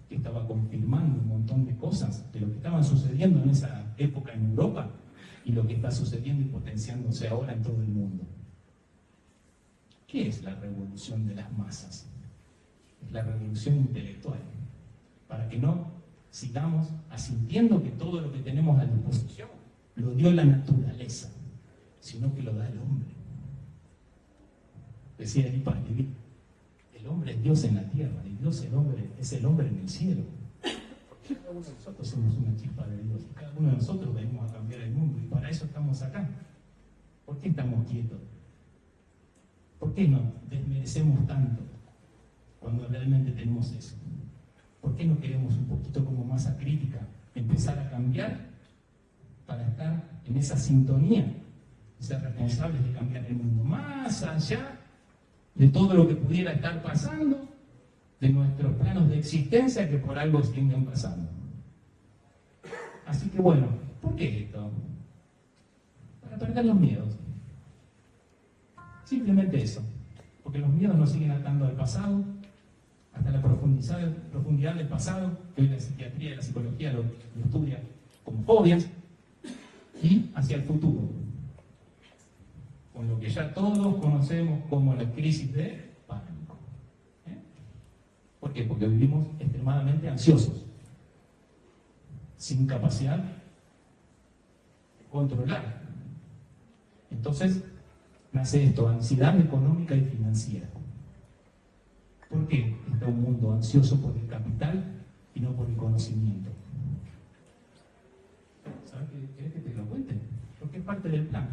que estaba confirmando un montón de cosas de lo que estaban sucediendo en esa época en Europa y lo que está sucediendo y potenciándose ahora en todo el mundo. ¿Qué es la revolución de las masas? Es la revolución intelectual, para que no sigamos asintiendo que todo lo que tenemos a disposición lo dio la naturaleza, sino que lo da el hombre. Decía Eli Paz Leví, el hombre es Dios en la tierra, y Dios es el hombre en el cielo. Porque cada uno de nosotros somos una chispa de Dios, y cada uno de nosotros venimos a cambiar el mundo, y para eso estamos acá. ¿Por qué estamos quietos? ¿Por qué nos desmerecemos tanto cuando realmente tenemos eso? ¿Por qué no queremos un poquito como masa crítica empezar a cambiar para estar en esa sintonía y ser responsables de cambiar el mundo? Más allá de todo lo que pudiera estar pasando, de nuestros planos de existencia que por algo siguen pasando. Así que bueno, ¿por qué esto? Para perder los miedos. Simplemente eso. Porque los miedos nos siguen atando al pasado, hasta la profundidad del pasado, que hoy la psiquiatría y la psicología lo estudia como fobias, y hacia el futuro, con lo que ya todos conocemos como la crisis de pánico. ¿Por qué? Porque vivimos extremadamente ansiosos, sin capacidad de controlar. Entonces, nace esto, ansiedad económica y financiera. ¿Por qué está un mundo ansioso por el capital y no por el conocimiento? ¿Sabes qué? ¿Querés que te lo cuente? Porque es parte del plan.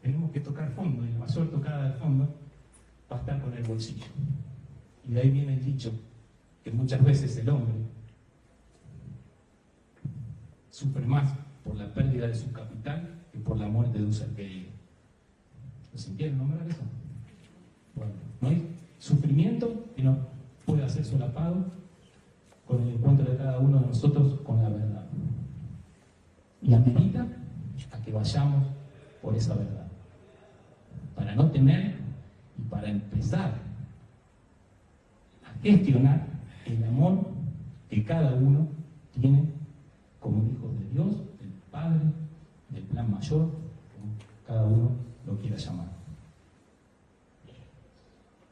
Tenemos que tocar fondo, y la mayor tocada de fondo va a estar con el bolsillo. Y de ahí viene el dicho que muchas veces el hombre sufre más por la pérdida de su capital que por la muerte de un ser querido. ¿Lo sintieron nombrar eso? Bueno, no hay sufrimiento que no pueda ser solapado con el encuentro de cada uno de nosotros con la verdad. Y amerita a que vayamos por esa verdad, para no temer y para empezar a gestionar el amor que cada uno tiene como hijos de Dios, del Padre, del plan mayor, como cada uno lo quiera llamar.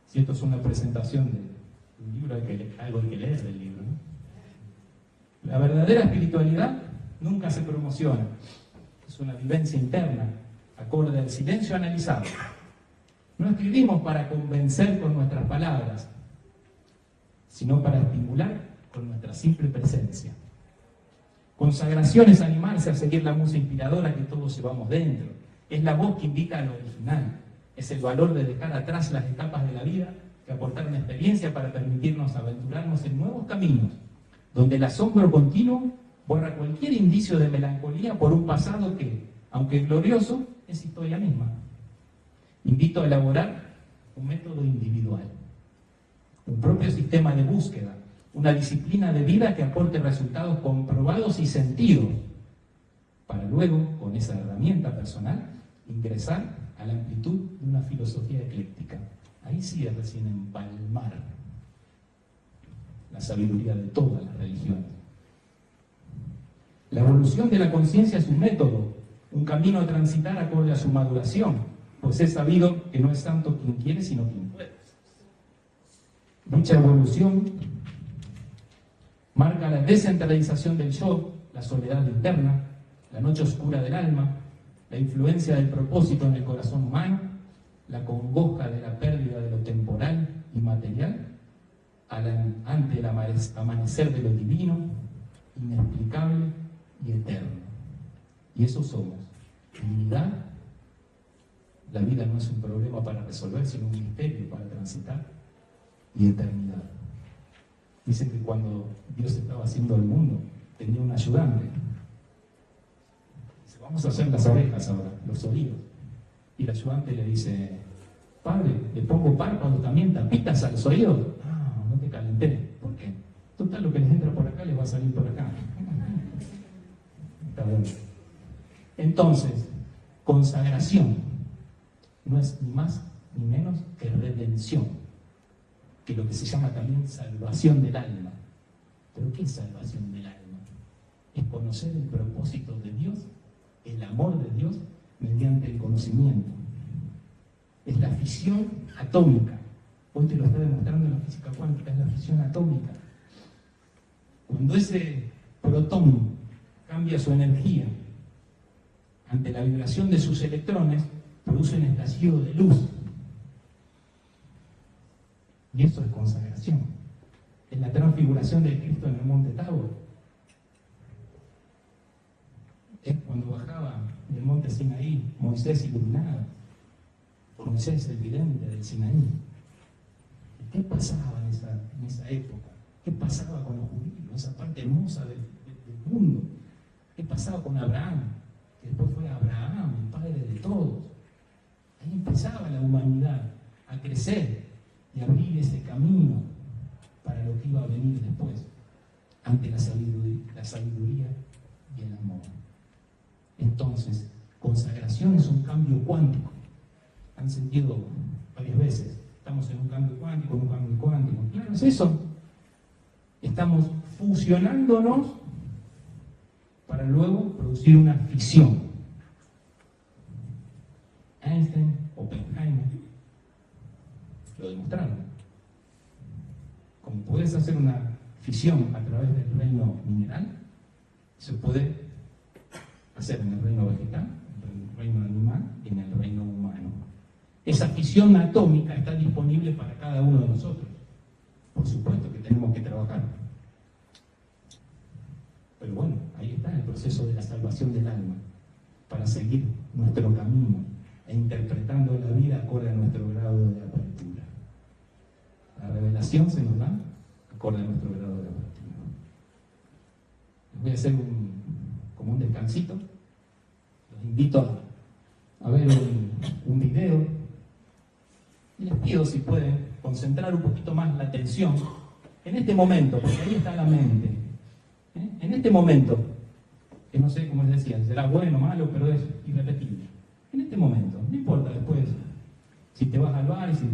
Si esto es una presentación de un libro, algo hay que leer del libro, ¿no? La verdadera espiritualidad nunca se promociona. Es una vivencia interna, acorde al silencio analizado. No escribimos para convencer con nuestras palabras, sino para estimular con nuestra simple presencia. Consagración es animarse a seguir la musa inspiradora que todos llevamos dentro. Es la voz que invita a lo original. Es el valor de dejar atrás las etapas de la vida que aportaron experiencia para permitirnos aventurarnos en nuevos caminos, donde el asombro continuo borra cualquier indicio de melancolía por un pasado que, aunque glorioso, es historia misma. Invito a elaborar un método individual, un propio sistema de búsqueda, una disciplina de vida que aporte resultados comprobados y sentidos, para luego, con esa herramienta personal, ingresar a la amplitud de una filosofía ecléctica. Ahí sí es recién empalmar la sabiduría de todas las religiones. La evolución de la conciencia es un método, un camino a transitar acorde a su maduración, pues es sabido que no es tanto quien quiere, sino quien puede. Dicha evolución marca la descentralización del yo, la soledad interna, la noche oscura del alma, la influencia del propósito en el corazón humano, la congoja de la pérdida de lo temporal y material, ante el amanecer de lo divino, inexplicable y eterno. Y eso somos. Divinidad. La vida no es un problema para resolver, sino un misterio para transitar. Y eternidad. Dicen que cuando Dios estaba haciendo el mundo, tenía un ayudante. Dice, vamos a hacer las orejas ahora, los oídos. Y el ayudante le dice, padre, le pongo párpados también, tapitas a los oídos. No te calenté. ¿Por qué? Total, lo que les entra por acá les va a salir por acá. Está bueno. Entonces, consagración no es ni más ni menos que redención, que lo que se llama también salvación del alma. ¿Pero qué es salvación del alma? Es conocer el propósito de Dios, el amor de Dios, mediante el conocimiento. Es la fisión atómica. Hoy te lo está demostrando la física cuántica, es la fisión atómica. Cuando ese protón cambia su energía ante la vibración de sus electrones, produce un estallido de luz. Y eso es consagración. Es la transfiguración de Cristo en el monte Tabor. Es cuando bajaba del monte Sinaí, Moisés iluminado. Moisés, el vidente del Sinaí. ¿Qué pasaba en esa época? ¿Qué pasaba con los judíos? Esa parte hermosa del mundo. ¿Qué pasaba con Abraham? Que después fue Abraham, el padre de todos. Ahí empezaba la humanidad a crecer y abrir ese camino para lo que iba a venir después, ante la sabiduría y el amor. Entonces, consagración es un cambio cuántico. Han sentido varias veces, estamos en un cambio cuántico, Claro, es eso. Estamos fusionándonos para luego producir una fisión. Einstein, Oppenheimer lo demostraron. Como puedes hacer una fisión a través del reino mineral, se puede hacer en el reino vegetal, en el reino animal y en el reino humano. Esa fisión atómica está disponible para cada uno de nosotros. Por supuesto que tenemos que trabajar. Pero bueno, ahí está el proceso de la salvación del alma, para seguir nuestro camino e interpretando la vida acorde a nuestro grado de apertura. La revelación se nos da acorde a nuestro grado de apertura. Les voy a hacer como un descansito. Los invito a ver un video y les pido si pueden concentrar un poquito más la atención en este momento, porque ahí está la mente. En este momento, que no sé cómo les decía, será bueno o malo, pero es irrepetible. En este momento, no importa después si te vas al bar y si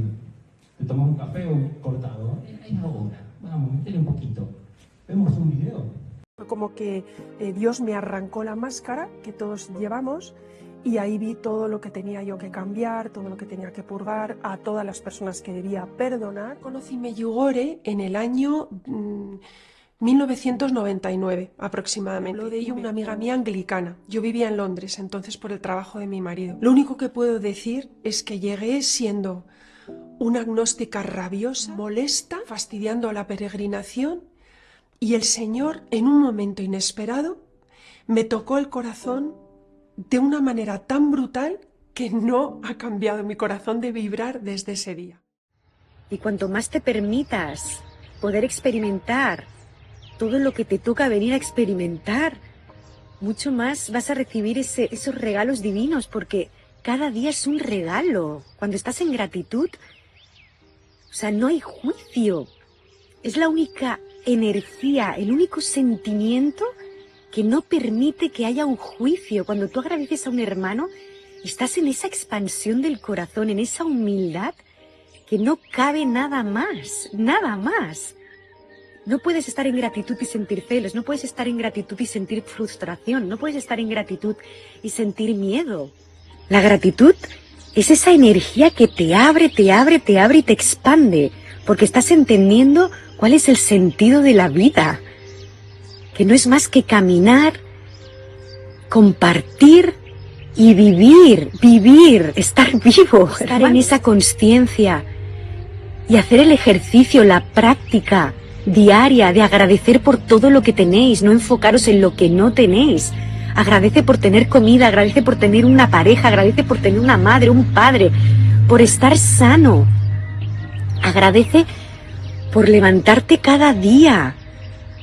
te tomas un café o un cortado, es ahora. Vamos, metele un poquito. Vemos un video. Como que Dios me arrancó la máscara que todos llevamos y ahí vi todo lo que tenía yo que cambiar, todo lo que tenía que purgar, a todas las personas que debía perdonar. Conocí Medjugorje en el año 1999 aproximadamente. Habló de ello una amiga mía anglicana. Yo vivía en Londres entonces por el trabajo de mi marido. Lo único que puedo decir es que llegué siendo una agnóstica rabiosa, molesta, fastidiando la peregrinación, y el Señor, en un momento inesperado, me tocó el corazón de una manera tan brutal que no ha cambiado mi corazón de vibrar desde ese día. Y cuanto más te permitas poder experimentar todo lo que te toca venir a experimentar, mucho más vas a recibir esos regalos divinos, porque cada día es un regalo. Cuando estás en gratitud, o sea, no hay juicio. Es la única energía, el único sentimiento que no permite que haya un juicio. Cuando tú agradeces a un hermano, estás en esa expansión del corazón, en esa humildad, que no cabe nada más, nada más. No puedes estar en gratitud y sentir celos, no puedes estar en gratitud y sentir frustración, no puedes estar en gratitud y sentir miedo. La gratitud es esa energía que te abre, te abre, te abre y te expande, porque estás entendiendo cuál es el sentido de la vida, que no es más que caminar, compartir y vivir, estar vivo, estar en esa consciencia y hacer el ejercicio, la práctica diaria de agradecer por todo lo que tenéis, no enfocaros en lo que no tenéis. Agradece por tener comida, agradece por tener una pareja, agradece por tener una madre, un padre, por estar sano. Agradece por levantarte cada día.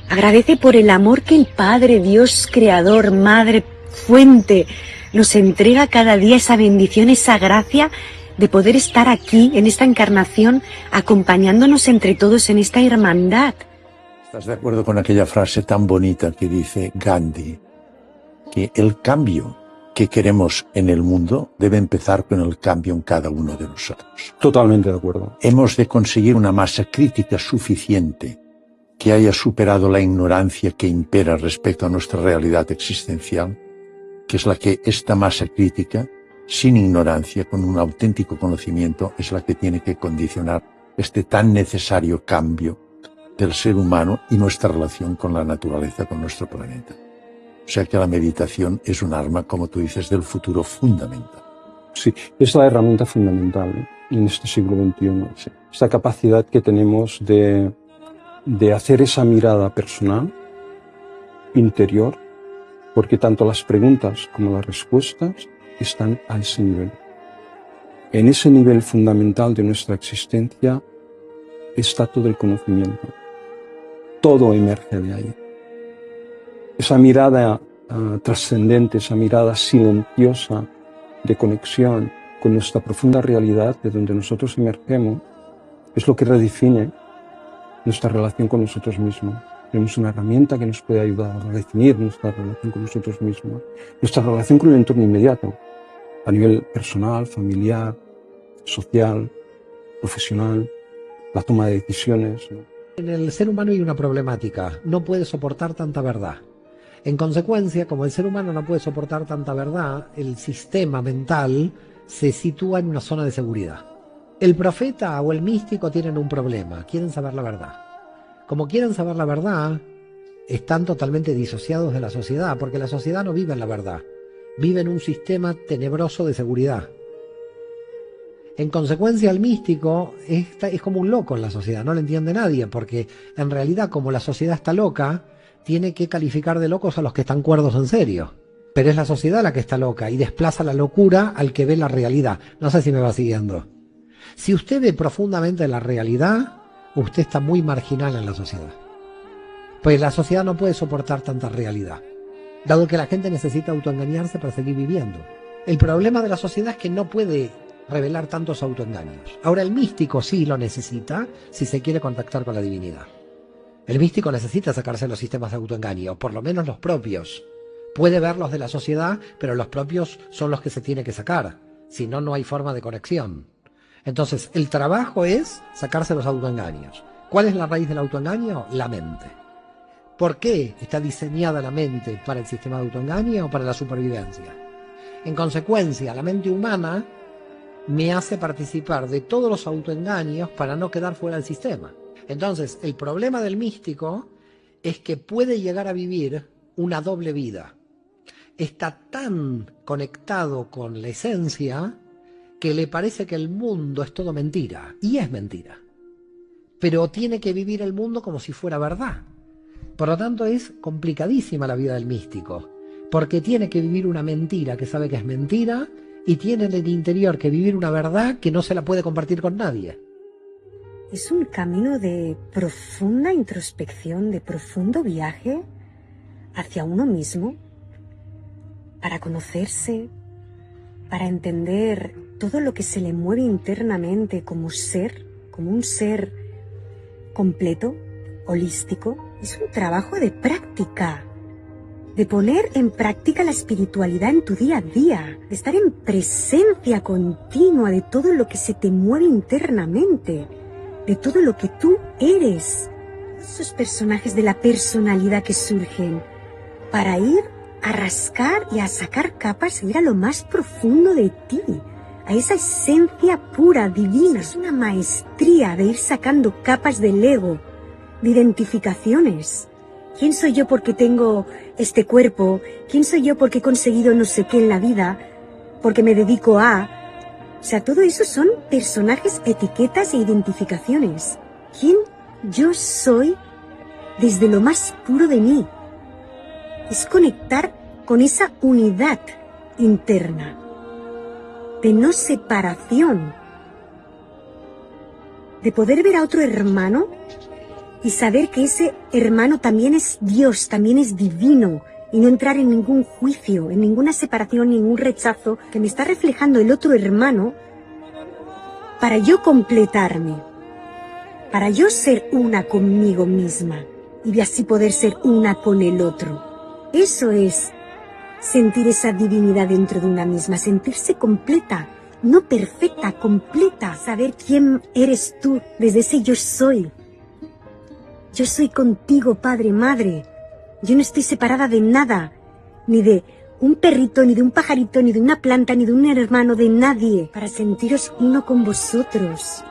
Agradece por el amor que el Padre, Dios Creador, Madre, Fuente, nos entrega cada día, esa bendición, esa gracia de poder estar aquí, en esta encarnación, acompañándonos entre todos en esta hermandad. ¿Estás de acuerdo con aquella frase tan bonita que dice Gandhi? Que el cambio que queremos en el mundo debe empezar con el cambio en cada uno de nosotros. Totalmente de acuerdo. Hemos de conseguir una masa crítica suficiente que haya superado la ignorancia que impera respecto a nuestra realidad existencial, que es la que esta masa crítica, sin ignorancia, con un auténtico conocimiento, es la que tiene que condicionar este tan necesario cambio del ser humano y nuestra relación con la naturaleza, con nuestro planeta. O sea que la meditación es un arma, como tú dices, del futuro fundamental. Sí, es la herramienta fundamental en este siglo XXI. Sí. Esta capacidad que tenemos de hacer esa mirada personal, interior, porque tanto las preguntas como las respuestas están a ese nivel. En ese nivel fundamental de nuestra existencia está todo el conocimiento. Todo emerge de ahí. Esa mirada trascendente, esa mirada silenciosa de conexión con nuestra profunda realidad de donde nosotros emergemos, es lo que redefine nuestra relación con nosotros mismos. Tenemos una herramienta que nos puede ayudar a redefinir nuestra relación con nosotros mismos, nuestra relación con el entorno inmediato, a nivel personal, familiar, social, profesional, la toma de decisiones, ¿no? En el ser humano hay una problemática, no puede soportar tanta verdad. En consecuencia, como el ser humano no puede soportar tanta verdad, el sistema mental se sitúa en una zona de seguridad. El profeta o el místico tienen un problema, quieren saber la verdad. Como quieren saber la verdad, están totalmente disociados de la sociedad, porque la sociedad no vive en la verdad, vive en un sistema tenebroso de seguridad. En consecuencia, el místico es como un loco en la sociedad, no lo entiende nadie, porque en realidad, como la sociedad está loca, tiene que calificar de locos a los que están cuerdos en serio. Pero es la sociedad la que está loca y desplaza la locura al que ve la realidad. No sé si me va siguiendo. Si usted ve profundamente la realidad, usted está muy marginal en la sociedad. Pues la sociedad no puede soportar tanta realidad, dado que la gente necesita autoengañarse para seguir viviendo. El problema de la sociedad es que no puede revelar tantos autoengaños. Ahora el místico sí lo necesita si se quiere contactar con la divinidad. El místico necesita sacarse los sistemas de autoengaño, por lo menos los propios. Puede ver los de la sociedad, pero los propios son los que se tiene que sacar. Si no, no hay forma de conexión. Entonces, el trabajo es sacarse los autoengaños. ¿Cuál es la raíz del autoengaño? La mente. ¿Por qué está diseñada la mente para el sistema de autoengaño o para la supervivencia? En consecuencia, la mente humana me hace participar de todos los autoengaños para no quedar fuera del sistema. Entonces, el problema del místico es que puede llegar a vivir una doble vida. Está tan conectado con la esencia que le parece que el mundo es todo mentira, y es mentira. Pero tiene que vivir el mundo como si fuera verdad. Por lo tanto, es complicadísima la vida del místico, porque tiene que vivir una mentira que sabe que es mentira, y tiene en el interior que vivir una verdad que no se la puede compartir con nadie. Es un camino de profunda introspección, de profundo viaje hacia uno mismo, para conocerse, para entender todo lo que se le mueve internamente como ser, como un ser completo, holístico. Es un trabajo de práctica, de poner en práctica la espiritualidad en tu día a día, de estar en presencia continua de todo lo que se te mueve internamente, de todo lo que tú eres, esos personajes de la personalidad que surgen, para ir a rascar y a sacar capas e ir a lo más profundo de ti, a esa esencia pura, divina. Es una maestría de ir sacando capas del ego, de identificaciones. ¿Quién soy yo porque tengo este cuerpo? ¿Quién soy yo porque he conseguido no sé qué en la vida? ¿Porque me dedico a...? O sea, todo eso son personajes, etiquetas e identificaciones. ¿Quién yo soy desde lo más puro de mí? Es conectar con esa unidad interna, de no separación, de poder ver a otro hermano y saber que ese hermano también es Dios, también es divino, y no entrar en ningún juicio, en ninguna separación, ningún rechazo que me está reflejando el otro hermano, para yo completarme, para yo ser una conmigo misma y así poder ser una con el otro. Eso es sentir esa divinidad dentro de una misma, sentirse completa, no perfecta, completa, saber quién eres tú desde ese yo soy. Yo soy contigo, Padre, Madre. Yo no estoy separada de nada, ni de un perrito, ni de un pajarito, ni de una planta, ni de un hermano, de nadie, para sentiros uno con vosotros,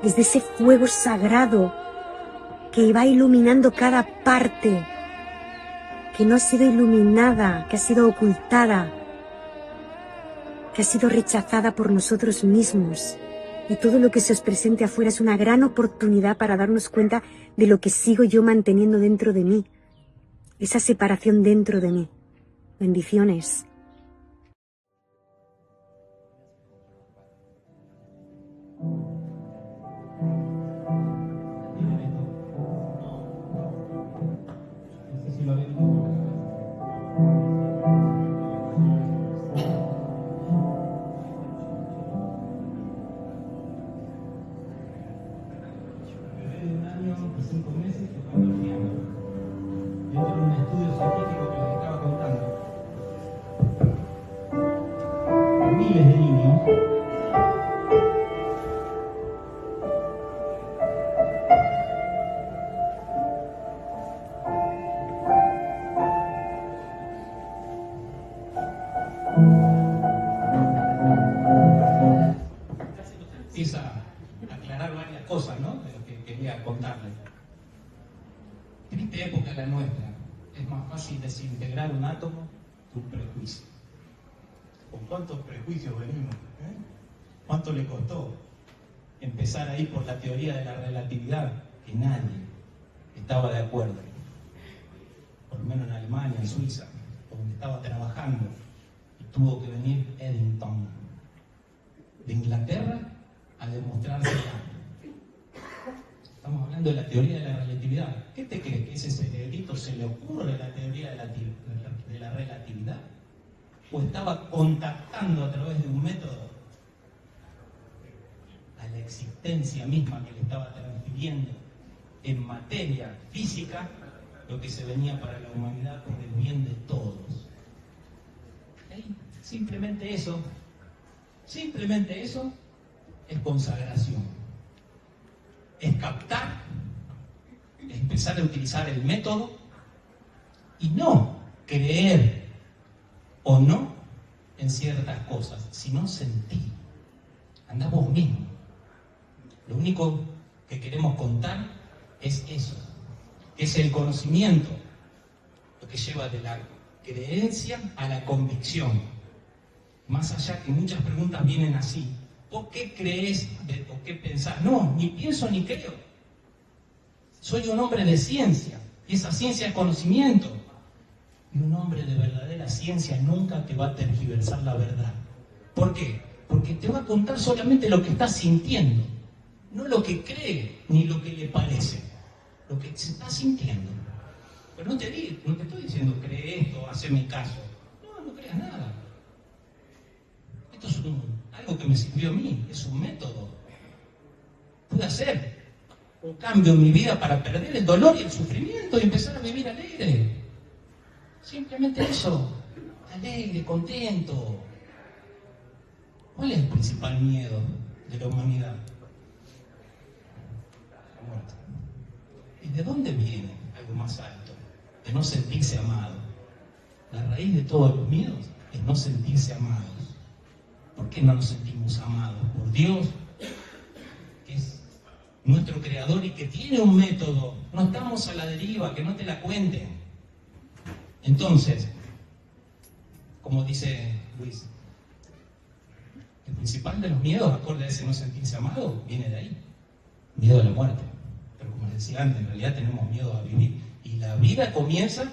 desde ese fuego sagrado que va iluminando cada parte, que no ha sido iluminada, que ha sido ocultada, que ha sido rechazada por nosotros mismos. Y todo lo que se os presente afuera es una gran oportunidad para darnos cuenta de lo que sigo yo manteniendo dentro de mí, esa separación dentro de mí. Bendiciones. Empieza a aclarar varias cosas, ¿no?, de lo que quería contarles. En esta época, la nuestra, es más fácil desintegrar un átomo que un prejuicio. ¿Con cuántos prejuicios venimos? ¿Cuánto le costó empezar ahí por la teoría de la relatividad? Que nadie estaba de acuerdo. Por lo menos en Alemania, en Suiza, donde estaba trabajando, y tuvo que venir Eddington de Inglaterra a demostrársela. Estamos hablando de la teoría de la relatividad. ¿Qué te crees? ¿Que ese cerebrito se le ocurre la teoría de la relatividad? ¿O estaba contactando a través de un método a la existencia misma que le estaba transfiriendo en materia física lo que se venía para la humanidad por el bien de todos? Simplemente eso es consagración. Es captar, es empezar a utilizar el método y no creer o no en ciertas cosas, sino sentir. Andá vos mismo. Lo único que queremos contar es eso. que es el conocimiento, lo que lleva de la creencia a la convicción. Más allá que muchas preguntas vienen así. ¿Por qué crees o qué pensás? No, ni pienso ni creo. Soy un hombre de ciencia, y esa ciencia es conocimiento. Y un hombre de verdadera ciencia nunca te va a tergiversar la verdad. ¿Por qué? Porque te va a contar solamente lo que está sintiendo, no lo que cree ni lo que le parece, lo que se está sintiendo. Pero no te estoy diciendo cree esto, haceme caso. No creas nada. Esto es algo que me sirvió a mí, es un método. Pude hacer un cambio en mi vida para perder el dolor y el sufrimiento y empezar a vivir alegre. Simplemente eso, alegre, contento. ¿Cuál es el principal miedo de la humanidad? La muerte. ¿Y de dónde viene algo más alto? De no sentirse amado. La raíz de todos los miedos es no sentirse amados. ¿Por qué no nos sentimos amados? Por Dios, que es nuestro creador y que tiene un método. No estamos a la deriva, que no te la cuenten. Entonces, como dice Luis, el principal de los miedos, acorde a ese no sentirse amado, viene de ahí. Miedo a la muerte. Pero como les decía antes, en realidad tenemos miedo a vivir. Y la vida comienza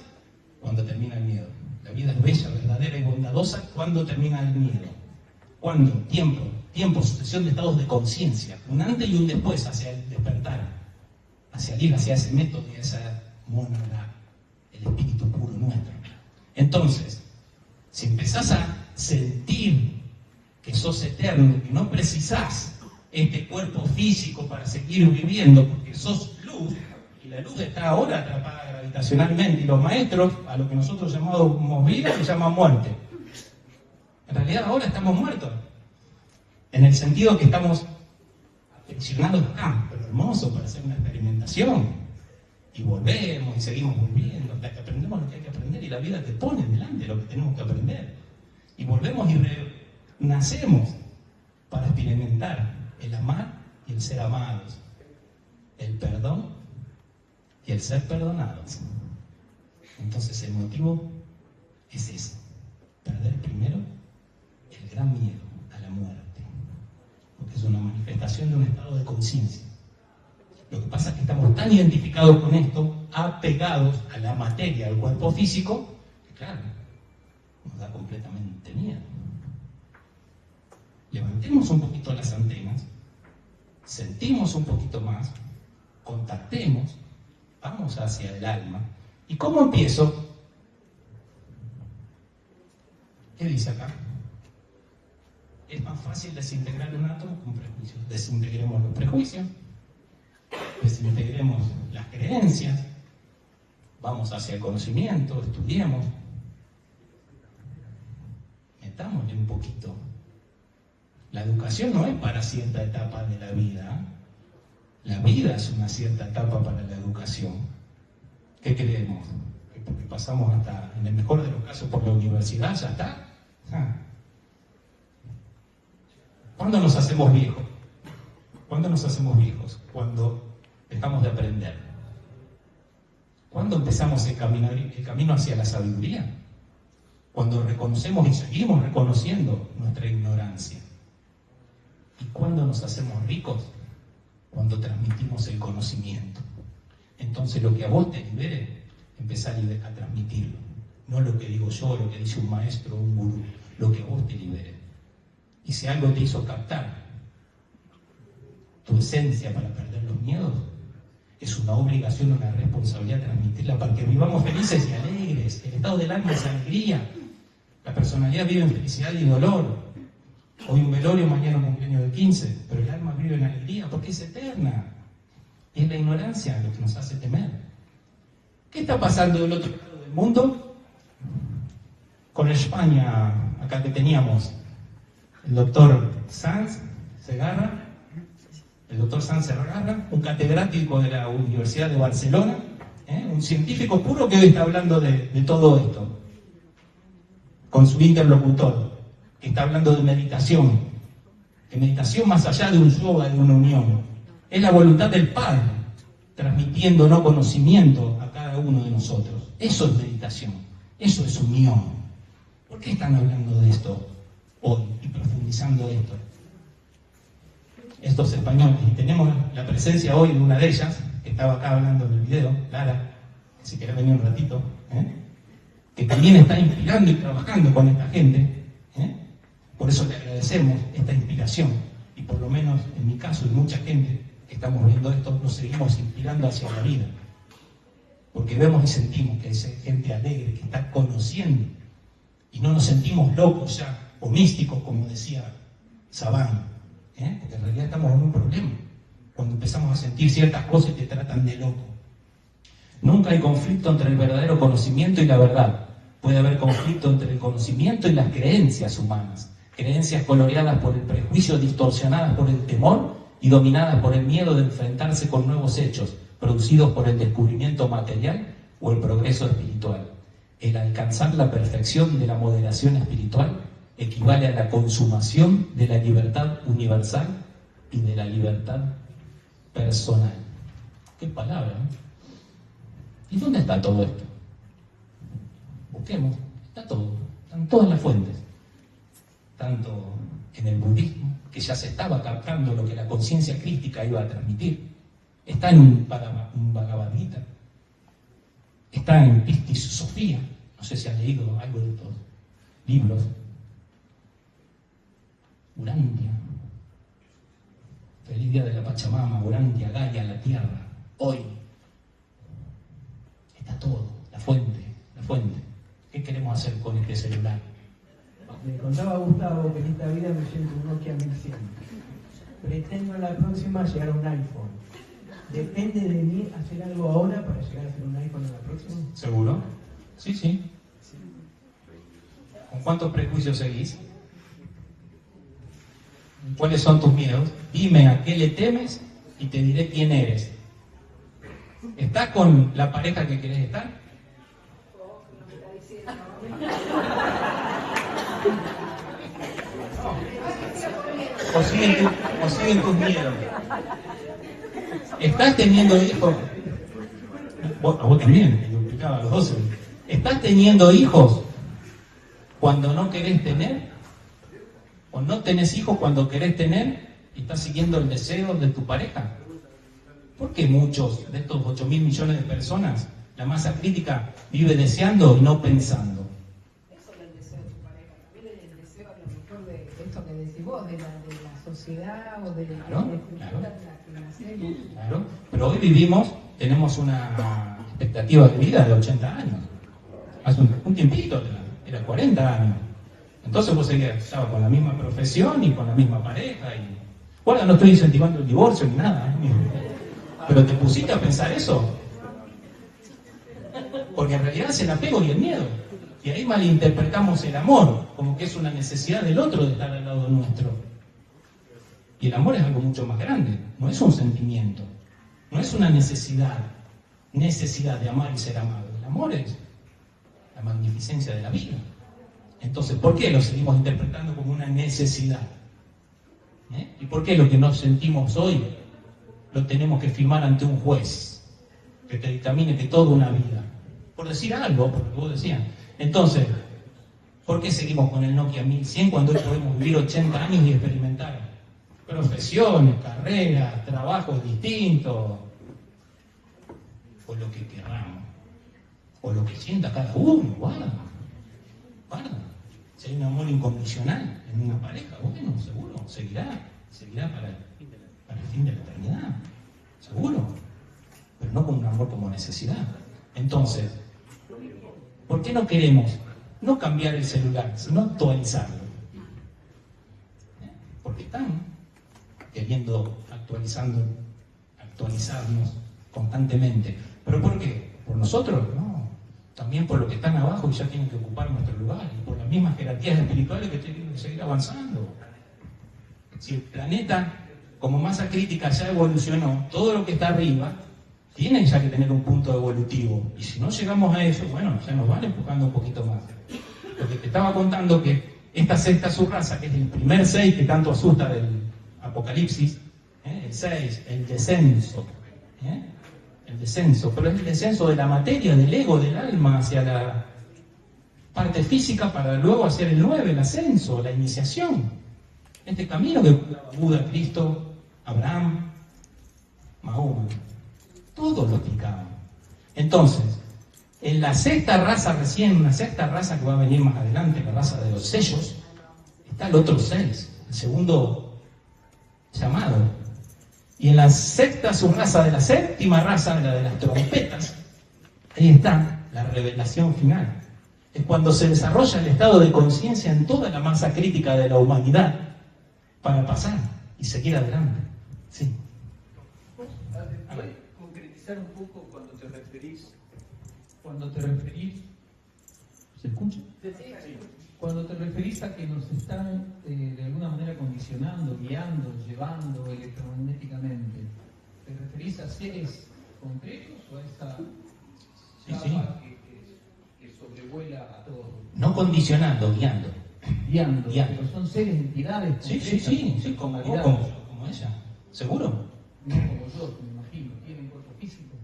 cuando termina el miedo. La vida es bella, verdadera y bondadosa cuando termina el miedo. ¿Cuándo? Tiempo, sucesión de estados de conciencia. Un antes y un después hacia el despertar. Hacia ir hacia ese método y esa monada, el espíritu puro nuestro. Entonces, si empezás a sentir que sos eterno, que no precisás este cuerpo físico para seguir viviendo, porque sos luz, y la luz está ahora atrapada gravitacionalmente, y los maestros, a lo que nosotros llamamos vida, se llaman muerte. En realidad ahora estamos muertos, en el sentido que estamos aficionados acá, pero hermoso para hacer una experimentación, y volvemos y seguimos volviendo hasta que aprendemos lo que hay que aprender, y la vida te pone delante lo que tenemos que aprender, y volvemos y nacemos para experimentar el amar y el ser amados, el perdón y el ser perdonados. Entonces el motivo es ese, perder primero el gran miedo a la muerte, porque es una manifestación de un estado de conciencia. Lo que pasa es que estamos tan identificados con esto, apegados a la materia, al cuerpo físico, que claro, nos da completamente miedo. Levantemos un poquito las antenas, sentimos un poquito más, contactemos, vamos hacia el alma. ¿Y cómo empiezo? ¿Qué dice acá? Es más fácil desintegrar un átomo con prejuicios. Desintegremos los prejuicios, desintegremos las creencias, vamos hacia el conocimiento, estudiemos, metámosle un poquito. La educación no es para cierta etapa de la vida. La vida es una cierta etapa para la educación. ¿Qué creemos? Que porque pasamos hasta, en el mejor de los casos, por la universidad, ya está. ¿Cuándo nos hacemos viejos? ¿Cuándo nos hacemos viejos? Cuando dejamos de aprender. ¿Cuándo empezamos el camino hacia la sabiduría? Cuando reconocemos y seguimos reconociendo nuestra ignorancia. ¿Y cuándo nos hacemos ricos? Cuando transmitimos el conocimiento. Entonces lo que a vos te libere, empezá a transmitirlo. No lo que digo yo, lo que dice un maestro o un gurú, lo que a vos te libere. Y si algo te hizo captar tu esencia para perder los miedos, es una obligación, una responsabilidad transmitirla para que vivamos felices y alegres. El estado del alma es alegría. La personalidad vive en felicidad y dolor. Hoy un velorio, mañana un cumpleaños de 15, pero el alma vive en alegría porque es eterna. Y es la ignorancia lo que nos hace temer. ¿Qué está pasando del otro lado del mundo? Con España, acá que teníamos el doctor Sanz Segarra, un catedrático de la Universidad de Barcelona, un científico puro que hoy está hablando de todo esto, con su interlocutor, que está hablando de meditación, que meditación más allá de un yoga, de una unión, es la voluntad del Padre, transmitiendo no conocimiento a cada uno de nosotros. Eso es meditación, eso es unión. ¿Por qué están hablando de esto hoy y profundizando esto? Estos españoles, y tenemos la presencia hoy de una de ellas, que estaba acá hablando en el video, Lara, que si querés venir un ratito, que también está inspirando y trabajando con esta gente. Por eso le agradecemos esta inspiración, y por lo menos en mi caso y mucha gente que estamos viendo esto, nos seguimos inspirando hacia la vida, porque vemos y sentimos que hay gente alegre que está conociendo, y no nos sentimos locos ya, o místicos, como decía Sabán, porque en realidad estamos en un problema cuando empezamos a sentir ciertas cosas y te tratan de loco. Nunca hay conflicto entre el verdadero conocimiento y la verdad. Puede haber conflicto entre el conocimiento y las creencias humanas, creencias coloreadas por el prejuicio, distorsionadas por el temor y dominadas por el miedo de enfrentarse con nuevos hechos, producidos por el descubrimiento material o el progreso espiritual. El alcanzar la perfección de la moderación espiritual equivale a la consumación de la libertad universal y de la libertad personal. ¿Qué palabra, ¿Y dónde está todo esto? Busquemos, está todo, están todas las fuentes. Tanto en el budismo, que ya se estaba captando lo que la conciencia crística iba a transmitir, está en un Bhagavad Gita, está en Pistis Sofía, no sé si han leído algo de estos libros. Urantia, feliz día de la Pachamama, Urantia, Gaia, la tierra, hoy. Está todo, la fuente. ¿Qué queremos hacer con este celular? Me contaba Gustavo que en esta vida me siento un Nokia 1100. Pretendo en la próxima llegar a un iPhone. ¿Depende de mí hacer algo ahora para llegar a ser un iPhone en la próxima? ¿Seguro? Sí. ¿Con cuántos prejuicios seguís? ¿Cuáles son tus miedos? Dime a qué le temes y te diré quién eres. ¿Estás con la pareja que querés estar? ¿O siguen tus miedos? ¿Estás teniendo hijos? A vos también, te lo explicaba a los 12. ¿Estás teniendo hijos cuando no querés tener? ¿O no tenés hijos cuando querés tener y estás siguiendo el deseo de tu pareja? ¿Por qué muchos de estos 8.000 millones de personas, la masa crítica, vive deseando y no pensando? Eso del deseo de tu pareja, también el deseo a lo mejor de esto que decís vos, de la sociedad o de la estructura en la que nacemos. Claro, pero hoy tenemos una expectativa de vida de 80 años. Hace un tiempito, era 40 años. Entonces vos estabas con la misma profesión y con la misma pareja. Bueno, no estoy incentivando el divorcio ni nada, pero te pusiste a pensar eso. Porque en realidad es el apego y el miedo. Y ahí malinterpretamos el amor, como que es una necesidad del otro de estar al lado nuestro. Y el amor es algo mucho más grande, no es un sentimiento, no es una necesidad de amar y ser amado. El amor es la magnificencia de la vida. Entonces, ¿por qué lo seguimos interpretando como una necesidad? ¿Y por qué lo que nos sentimos hoy lo tenemos que firmar ante un juez que te dictamine que toda una vida? Por decir algo, por lo que vos decías. Entonces, ¿por qué seguimos con el Nokia 1100 cuando hoy podemos vivir 80 años y experimentar profesiones, carreras, trabajos distintos? O lo que queramos, o lo que sienta cada uno, guarda. Si hay un amor incondicional en una pareja, bueno, seguro, seguirá para el fin de la eternidad, seguro, pero no con un amor como necesidad. Entonces, ¿por qué no queremos no cambiar el celular, sino actualizarlo? Porque están queriendo actualizarnos constantemente. ¿Pero por qué? ¿Por nosotros? No. También por los que están abajo y ya tienen que ocupar nuestro lugar, y por las mismas jerarquías espirituales que tienen que seguir avanzando. Si el planeta, como masa crítica, ya evolucionó, todo lo que está arriba tiene ya que tener un punto evolutivo. Y si no llegamos a eso, bueno, ya nos van empujando un poquito más. Porque te estaba contando que esta sexta subraza, que es el primer 6 que tanto asusta del Apocalipsis, el 6, el descenso, al descenso, pero es el descenso de la materia, del ego, del alma, hacia la parte física para luego hacer el 9, el ascenso, la iniciación. Este camino que Buda, Cristo, Abraham, Mahoma, todos lo explicaban. Entonces, en la sexta raza recién, una sexta raza que va a venir más adelante, la raza de los sellos, está el otro 6, el segundo llamado. Y en la sexta subraza de la séptima raza, la de las trompetas, ahí está la revelación final. Es cuando se desarrolla el estado de conciencia en toda la masa crítica de la humanidad para pasar y seguir adelante. Sí. ¿Puedes concretizar un poco cuando te referís, ¿se escucha? Sí. Cuando te referís a que nos están de alguna manera condicionando, guiando, llevando electromagnéticamente, ¿te referís a seres concretos o a esa capa que sobrevuela a todos? No condicionando, guiando. Guiando. Pero son seres, entidades. Sí, como ella. ¿Seguro? No como yo, me imagino. ¿Tienen cuerpo físico?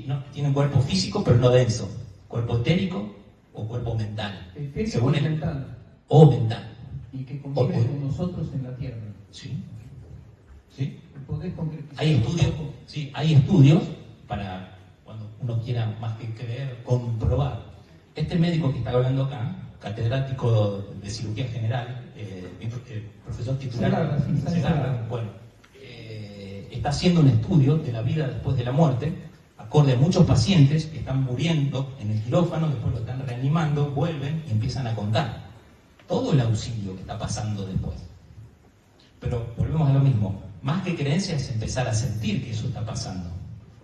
No, tienen cuerpo físico, pero no denso. Cuerpo etérico o cuerpo mental. Etérico y mental. O mental. Y que conviven con nosotros en la Tierra. Sí. ¿Podés concretizar? Hay estudios para cuando uno quiera más que creer, comprobar. Este médico que está hablando acá, catedrático de cirugía general, profesor titular, está haciendo un estudio de la vida después de la muerte, acorde a muchos pacientes que están muriendo en el quirófano, después lo están reanimando, vuelven y empiezan a contar todo el auxilio que está pasando después. Pero volvemos a lo mismo, más que creencia es empezar a sentir que eso está pasando.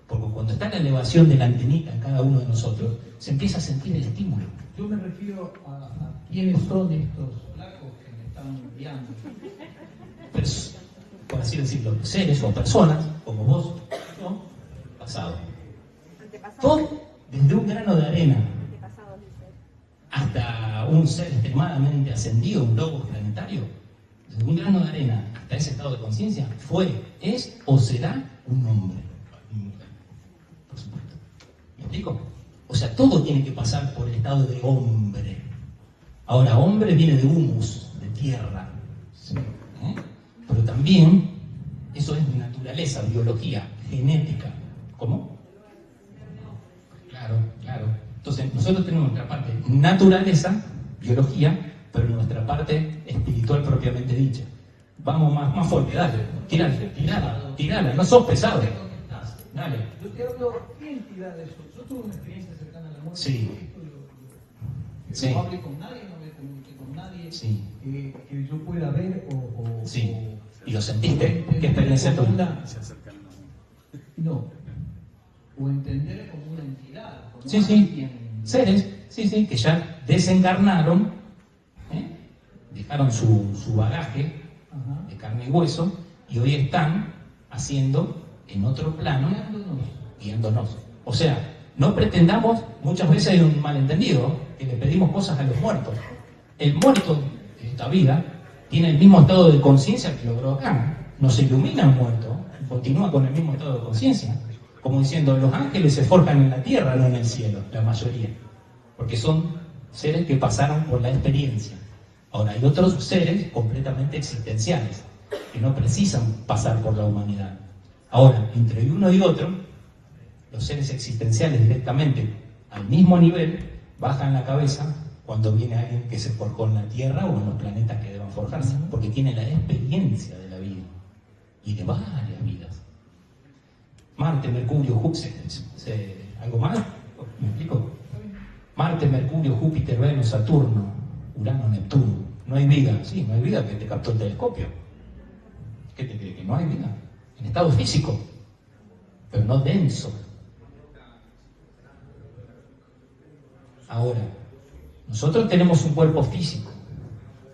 Porque cuando está la elevación de la antenita en cada uno de nosotros, se empieza a sentir el estímulo. Yo me refiero a quiénes son estos flacos que me están guiando. Por así decirlo, seres o personas, como vos, ¿no? Pasado. Todo desde un grano de arena hasta un ser extremadamente ascendido, un lobo planetario, desde un grano de arena hasta ese estado de conciencia, fue, es o será un hombre. Por supuesto. ¿Me explico? O sea, todo tiene que pasar por el estado de hombre. Ahora, hombre viene de humus, de tierra. ¿Sí? Pero también, eso es naturaleza, biología, genética. ¿Cómo? Claro. Entonces, nosotros tenemos nuestra parte naturaleza, biología, pero nuestra parte espiritual propiamente dicha. Vamos más fuerte, dale, tirala, no sos pesado. Dale. Yo te hablo, ¿qué entidades son? Yo tuve una experiencia cercana a la muerte. Sí. No hablé con nadie, no me comuniqué con nadie. Sí. Que yo pueda ver o sí. ¿Y lo sentiste? ¿Qué experiencia tuve? No. O entender como una entidad. Como sí. Seres, sí, que ya desencarnaron, dejaron su bagaje de carne y hueso y hoy están haciendo en otro plano, guiándonos. O sea, no pretendamos, muchas veces hay un malentendido, que le pedimos cosas a los muertos. El muerto de esta vida tiene el mismo estado de conciencia que logró acá. No se ilumina el muerto, continúa con el mismo estado de conciencia. Como diciendo, los ángeles se forjan en la tierra, no en el cielo, la mayoría. Porque son seres que pasaron por la experiencia. Ahora, hay otros seres completamente existenciales, que no precisan pasar por la humanidad. Ahora, entre uno y otro, los seres existenciales directamente al mismo nivel bajan la cabeza cuando viene alguien que se forjó en la Tierra o en los planetas que deban forjarse, porque tiene la experiencia de la vida y de varias vidas. Marte, Mercurio, Júpiter, ¿algo más? ¿Me explico? Marte, Mercurio, Júpiter, Venus, Saturno, Urano, Neptuno. No hay vida. Sí, no hay vida que te captó el telescopio. ¿Qué te cree? Que no hay vida. En estado físico, pero no denso. Ahora, nosotros tenemos un cuerpo físico,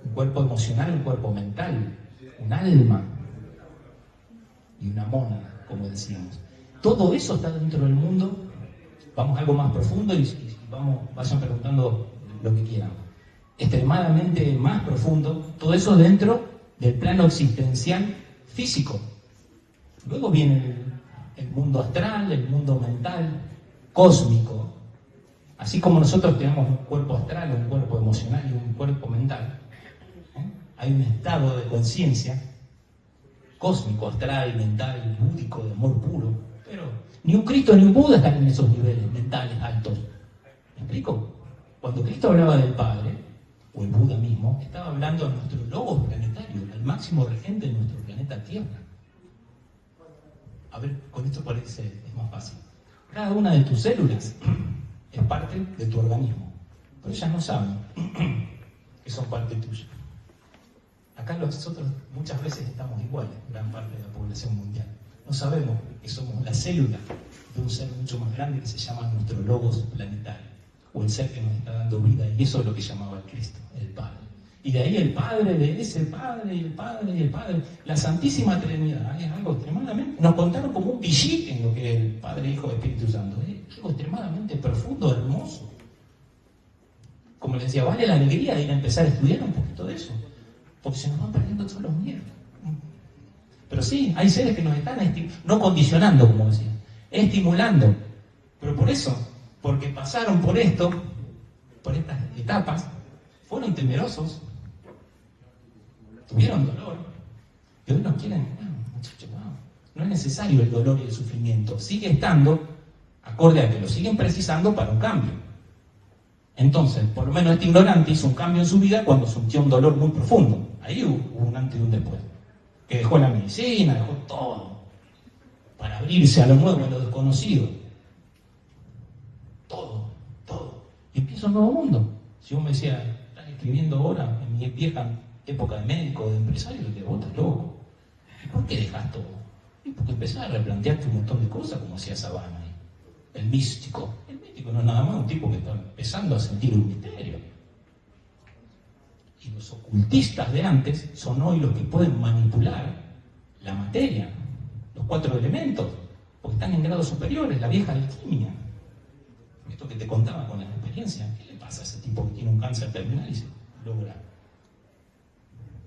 un cuerpo emocional, un cuerpo mental, un alma y una mónada, como decíamos. Todo eso está dentro del mundo. Vamos a algo más profundo y vayan preguntando lo que quieran. Extremadamente más profundo, todo eso dentro del plano existencial físico. Luego viene el mundo astral, el mundo mental, cósmico. Así como nosotros tenemos un cuerpo astral, un cuerpo emocional y un cuerpo mental, hay un estado de conciencia cósmico, astral, mental, búdico, de amor puro. Pero ni un Cristo ni un Buda están en esos niveles mentales altos. ¿Me explico? Cuando Cristo hablaba del Padre, o el Buda mismo, estaba hablando de nuestro logos planetario, el máximo regente de nuestro planeta Tierra. A ver, con esto parece es más fácil. Cada una de tus células es parte de tu organismo, pero ellas no saben que son parte tuya. Acá nosotros muchas veces estamos iguales, gran parte de la población mundial. No sabemos que somos la célula de un ser mucho más grande que se llama nuestro logos planetario, o el ser que nos está dando vida, y eso es lo que llamaba el Cristo, el Padre. Y de ahí el Padre, de ese Padre, y el Padre, y el Padre. La Santísima Trinidad es algo extremadamente... Nos contaron como un billete en lo que es el Padre, Hijo y Espíritu Santo. Es algo extremadamente profundo, hermoso. Como les decía, vale la alegría de ir a empezar a estudiar un poquito de eso, porque se nos van perdiendo todos los miedos. Pero sí, hay seres que nos están no condicionando, como decía, estimulando. Pero por eso, porque pasaron por esto, por estas etapas, fueron temerosos, tuvieron dolor, y hoy nos quieren, muchachos, no es necesario el dolor y el sufrimiento, sigue estando acorde a que lo siguen precisando para un cambio. Entonces, por lo menos este ignorante hizo un cambio en su vida cuando sintió un dolor muy profundo. Ahí hubo un antes y un después. Que dejó la medicina, dejó todo, para abrirse a lo nuevo, a lo desconocido. Todo. Y empieza un nuevo mundo. Si vos me decías, estás escribiendo ahora, en mi vieja época de médico, de empresario, te vos estás loco. ¿Y por qué dejas todo? Y porque empezás a replantearte un montón de cosas, como hacía Sabana. El místico. El místico no es nada más un tipo que está empezando a sentir un misterio. Y los ocultistas de antes son hoy los que pueden manipular la materia, los 4 elementos, porque están en grados superiores, la vieja alquimia. Esto que te contaba con la experiencia, ¿qué le pasa a ese tipo que tiene un cáncer terminal y se logra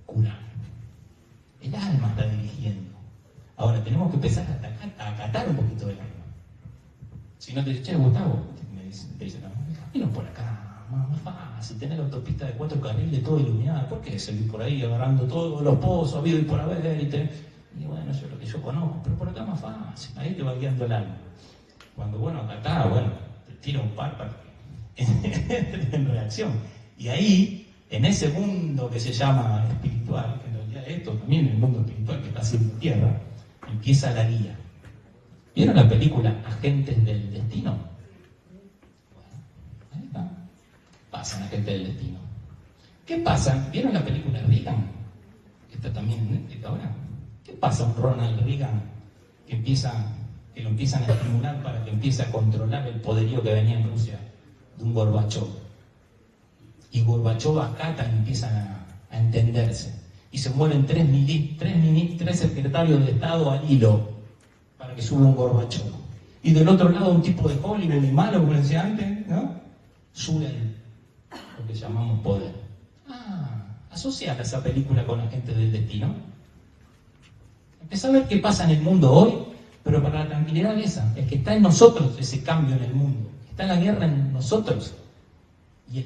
curar? El alma está dirigiendo. Ahora tenemos que empezar a acatar un poquito del alma. Si no te dice, che, Gustavo, te dice, no, por acá. Más fácil, tener la autopista de 4 carriles todo iluminada, ¿por qué seguir por ahí agarrando todos los pozos habido y por haber? Y bueno, eso es lo que yo conozco, pero por acá más fácil, ahí te va guiando el alma. Cuando acá te tira un par para que en reacción. Y ahí, en ese mundo que se llama espiritual, que en realidad esto también es el mundo espiritual que está haciendo tierra, empieza la guía. ¿Vieron la película Agentes del Destino? Pasan Agentes del Destino. ¿Qué pasa? ¿Vieron la película Reagan? Esta también en Netflix ahora. ¿Qué pasa un Ronald Reagan que lo empiezan a estimular para que empiece a controlar el poderío que venía en Rusia de un Gorbachov? Y Gorbachov acá empiezan a entenderse. Y se mueven tres secretarios de Estado al hilo para que suba un Gorbachov. Y del otro lado un tipo de Hollywood y malo, como decía antes, ¿no? Sube lo que llamamos poder. Asociar esa película con Agentes del Destino. Empezá a ver qué pasa en el mundo hoy, pero para la tranquilidad esa, es que está en nosotros ese cambio en el mundo. Está la guerra en nosotros. Y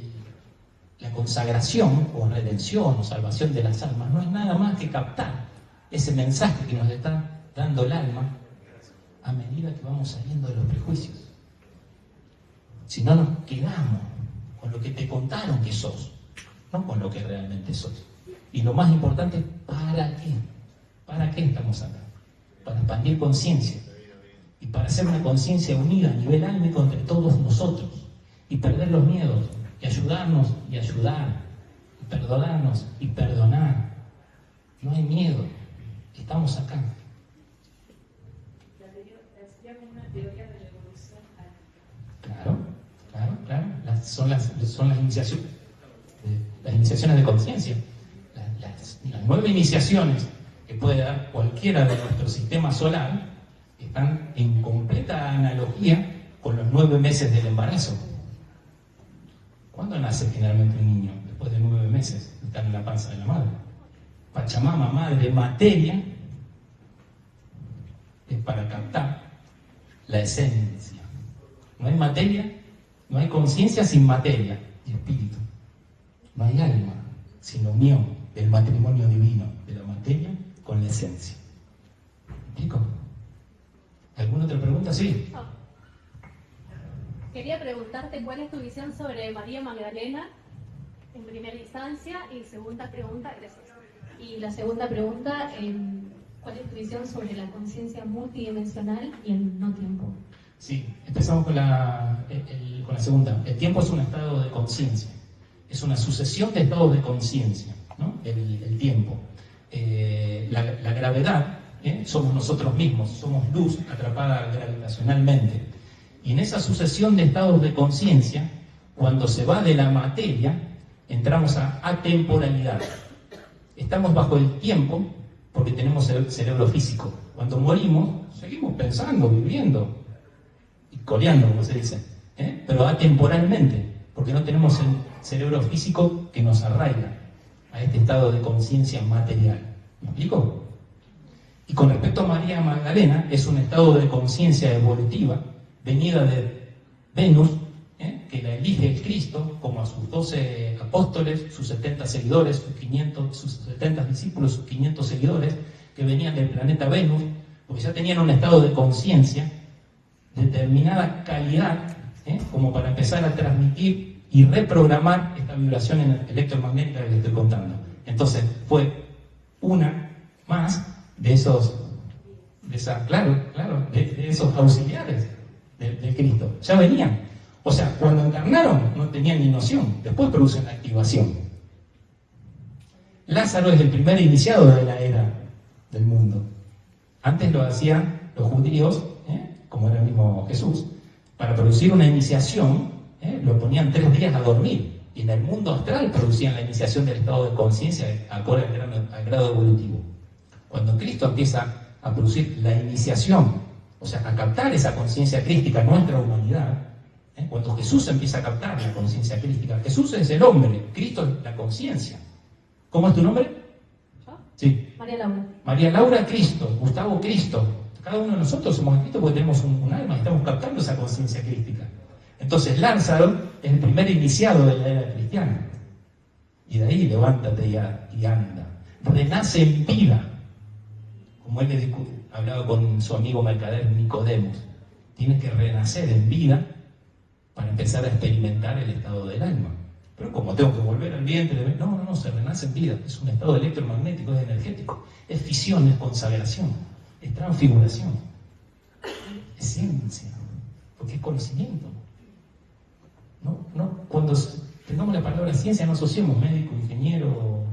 la consagración, o redención, o salvación de las almas, no es nada más que captar ese mensaje que nos está dando el alma a medida que vamos saliendo de los prejuicios. Si no nos quedamos con lo que te contaron que sos, no con lo que realmente sos. Y lo más importante, ¿para qué? ¿Para qué estamos acá? Para expandir conciencia y para hacer una conciencia unida a nivel álmico entre todos nosotros y perder los miedos y ayudarnos y ayudar y perdonarnos y perdonar. No hay miedo, estamos acá. Sería como una teoría de la evolución álmica. Claro. Son las iniciaciones. Las iniciaciones de conciencia, las 9 iniciaciones que puede dar cualquiera de nuestro sistema solar están en completa analogía con los 9 meses del embarazo. ¿Cuándo nace generalmente un niño? Después de 9 meses, está en la panza de la madre. Pachamama, madre, materia, es para captar la esencia. No hay materia, no hay conciencia sin materia y espíritu. No hay alma sin la unión del matrimonio divino de la materia con la esencia. ¿Me explico? ¿Alguna otra pregunta? Sí. Quería preguntarte cuál es tu visión sobre María Magdalena en primera instancia y segunda pregunta, gracias. Y la segunda pregunta, ¿cuál es tu visión sobre la conciencia multidimensional y el no tiempo? Sí, empezamos con la segunda. El tiempo es un estado de conciencia, es una sucesión de estados de conciencia, ¿no? El tiempo. La gravedad, somos nosotros mismos, somos luz atrapada gravitacionalmente. Y en esa sucesión de estados de conciencia, cuando se va de la materia, entramos a atemporalidad. Estamos bajo el tiempo porque tenemos el cerebro físico. Cuando morimos, seguimos pensando, viviendo y coleando, como se dice, pero atemporalmente, porque no tenemos el cerebro físico que nos arraiga a este estado de conciencia material. ¿Me explico? Y con respecto a María Magdalena, es un estado de conciencia evolutiva, venida de Venus, que la elige el Cristo, como a sus 12 apóstoles, sus 70 seguidores, sus 70 discípulos, sus 500 seguidores, que venían del planeta Venus, porque ya tenían un estado de conciencia, determinada calidad, como para empezar a transmitir y reprogramar esta vibración electromagnética que les estoy contando. Entonces, fue una más de esos auxiliares del Cristo. Ya venían. O sea, cuando encarnaron no tenían ni noción, después producen la activación. Lázaro es el primer iniciado de la era del mundo. Antes lo hacían los judíos, como era el mismo Jesús. Para producir una iniciación, lo ponían 3 días a dormir. Y en el mundo astral producían la iniciación del estado de conciencia acorde al grado evolutivo. Cuando Cristo empieza a producir la iniciación, o sea, a captar esa conciencia crística en nuestra humanidad, cuando Jesús empieza a captar la conciencia crística, Jesús es el hombre, Cristo es la conciencia. ¿Cómo es tu nombre? ¿Yo? Sí. María Laura. María Laura Cristo, Gustavo Cristo. Cada uno de nosotros somos Cristo porque tenemos un alma y estamos captando esa conciencia crística. Entonces Lázaro es el primer iniciado de la era cristiana. Y de ahí levántate y anda. Renace en vida. Como él hablaba con su amigo mercader Nicodemos. Tienes que renacer en vida para empezar a experimentar el estado del alma. Pero como tengo que volver al vientre, no, se renace en vida. Es un estado electromagnético, es energético. Es fisión, es consagración, es transfiguración. Es ciencia, porque es conocimiento. Cuando tengamos la palabra ciencia no asociemos médico, ingeniero,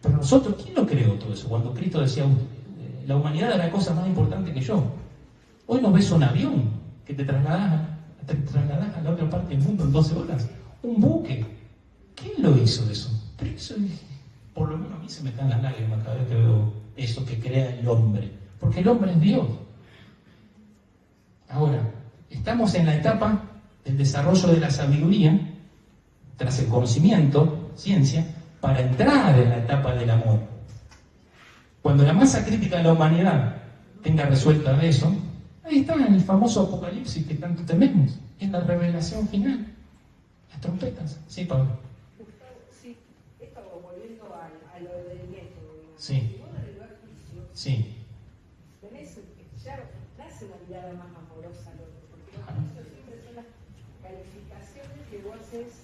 pero nosotros, ¿quién lo creó todo eso? Cuando Cristo decía, la humanidad era la cosa más importante que yo. Hoy no ves un avión que te trasladas a la otra parte del mundo en 12 horas. Un buque. ¿Quién lo hizo eso? Pero eso, por lo menos a mí se me caen las lágrimas cada vez que veo eso que crea el hombre. Porque el hombre es Dios. Ahora, estamos en la etapa del desarrollo de la sabiduría, tras el conocimiento, ciencia, para entrar en la etapa del amor. Cuando la masa crítica de la humanidad tenga resuelta eso, ahí está en el famoso apocalipsis que tanto tememos, en la revelación final. Las trompetas. Sí, Pablo. Sí, esto volviendo a lo del método. Sí. Si vos derribás juicio, Sí. tenés, ya nace una mirada más amorosa al otro, porque los juicios siempre son las calificaciones que vos haces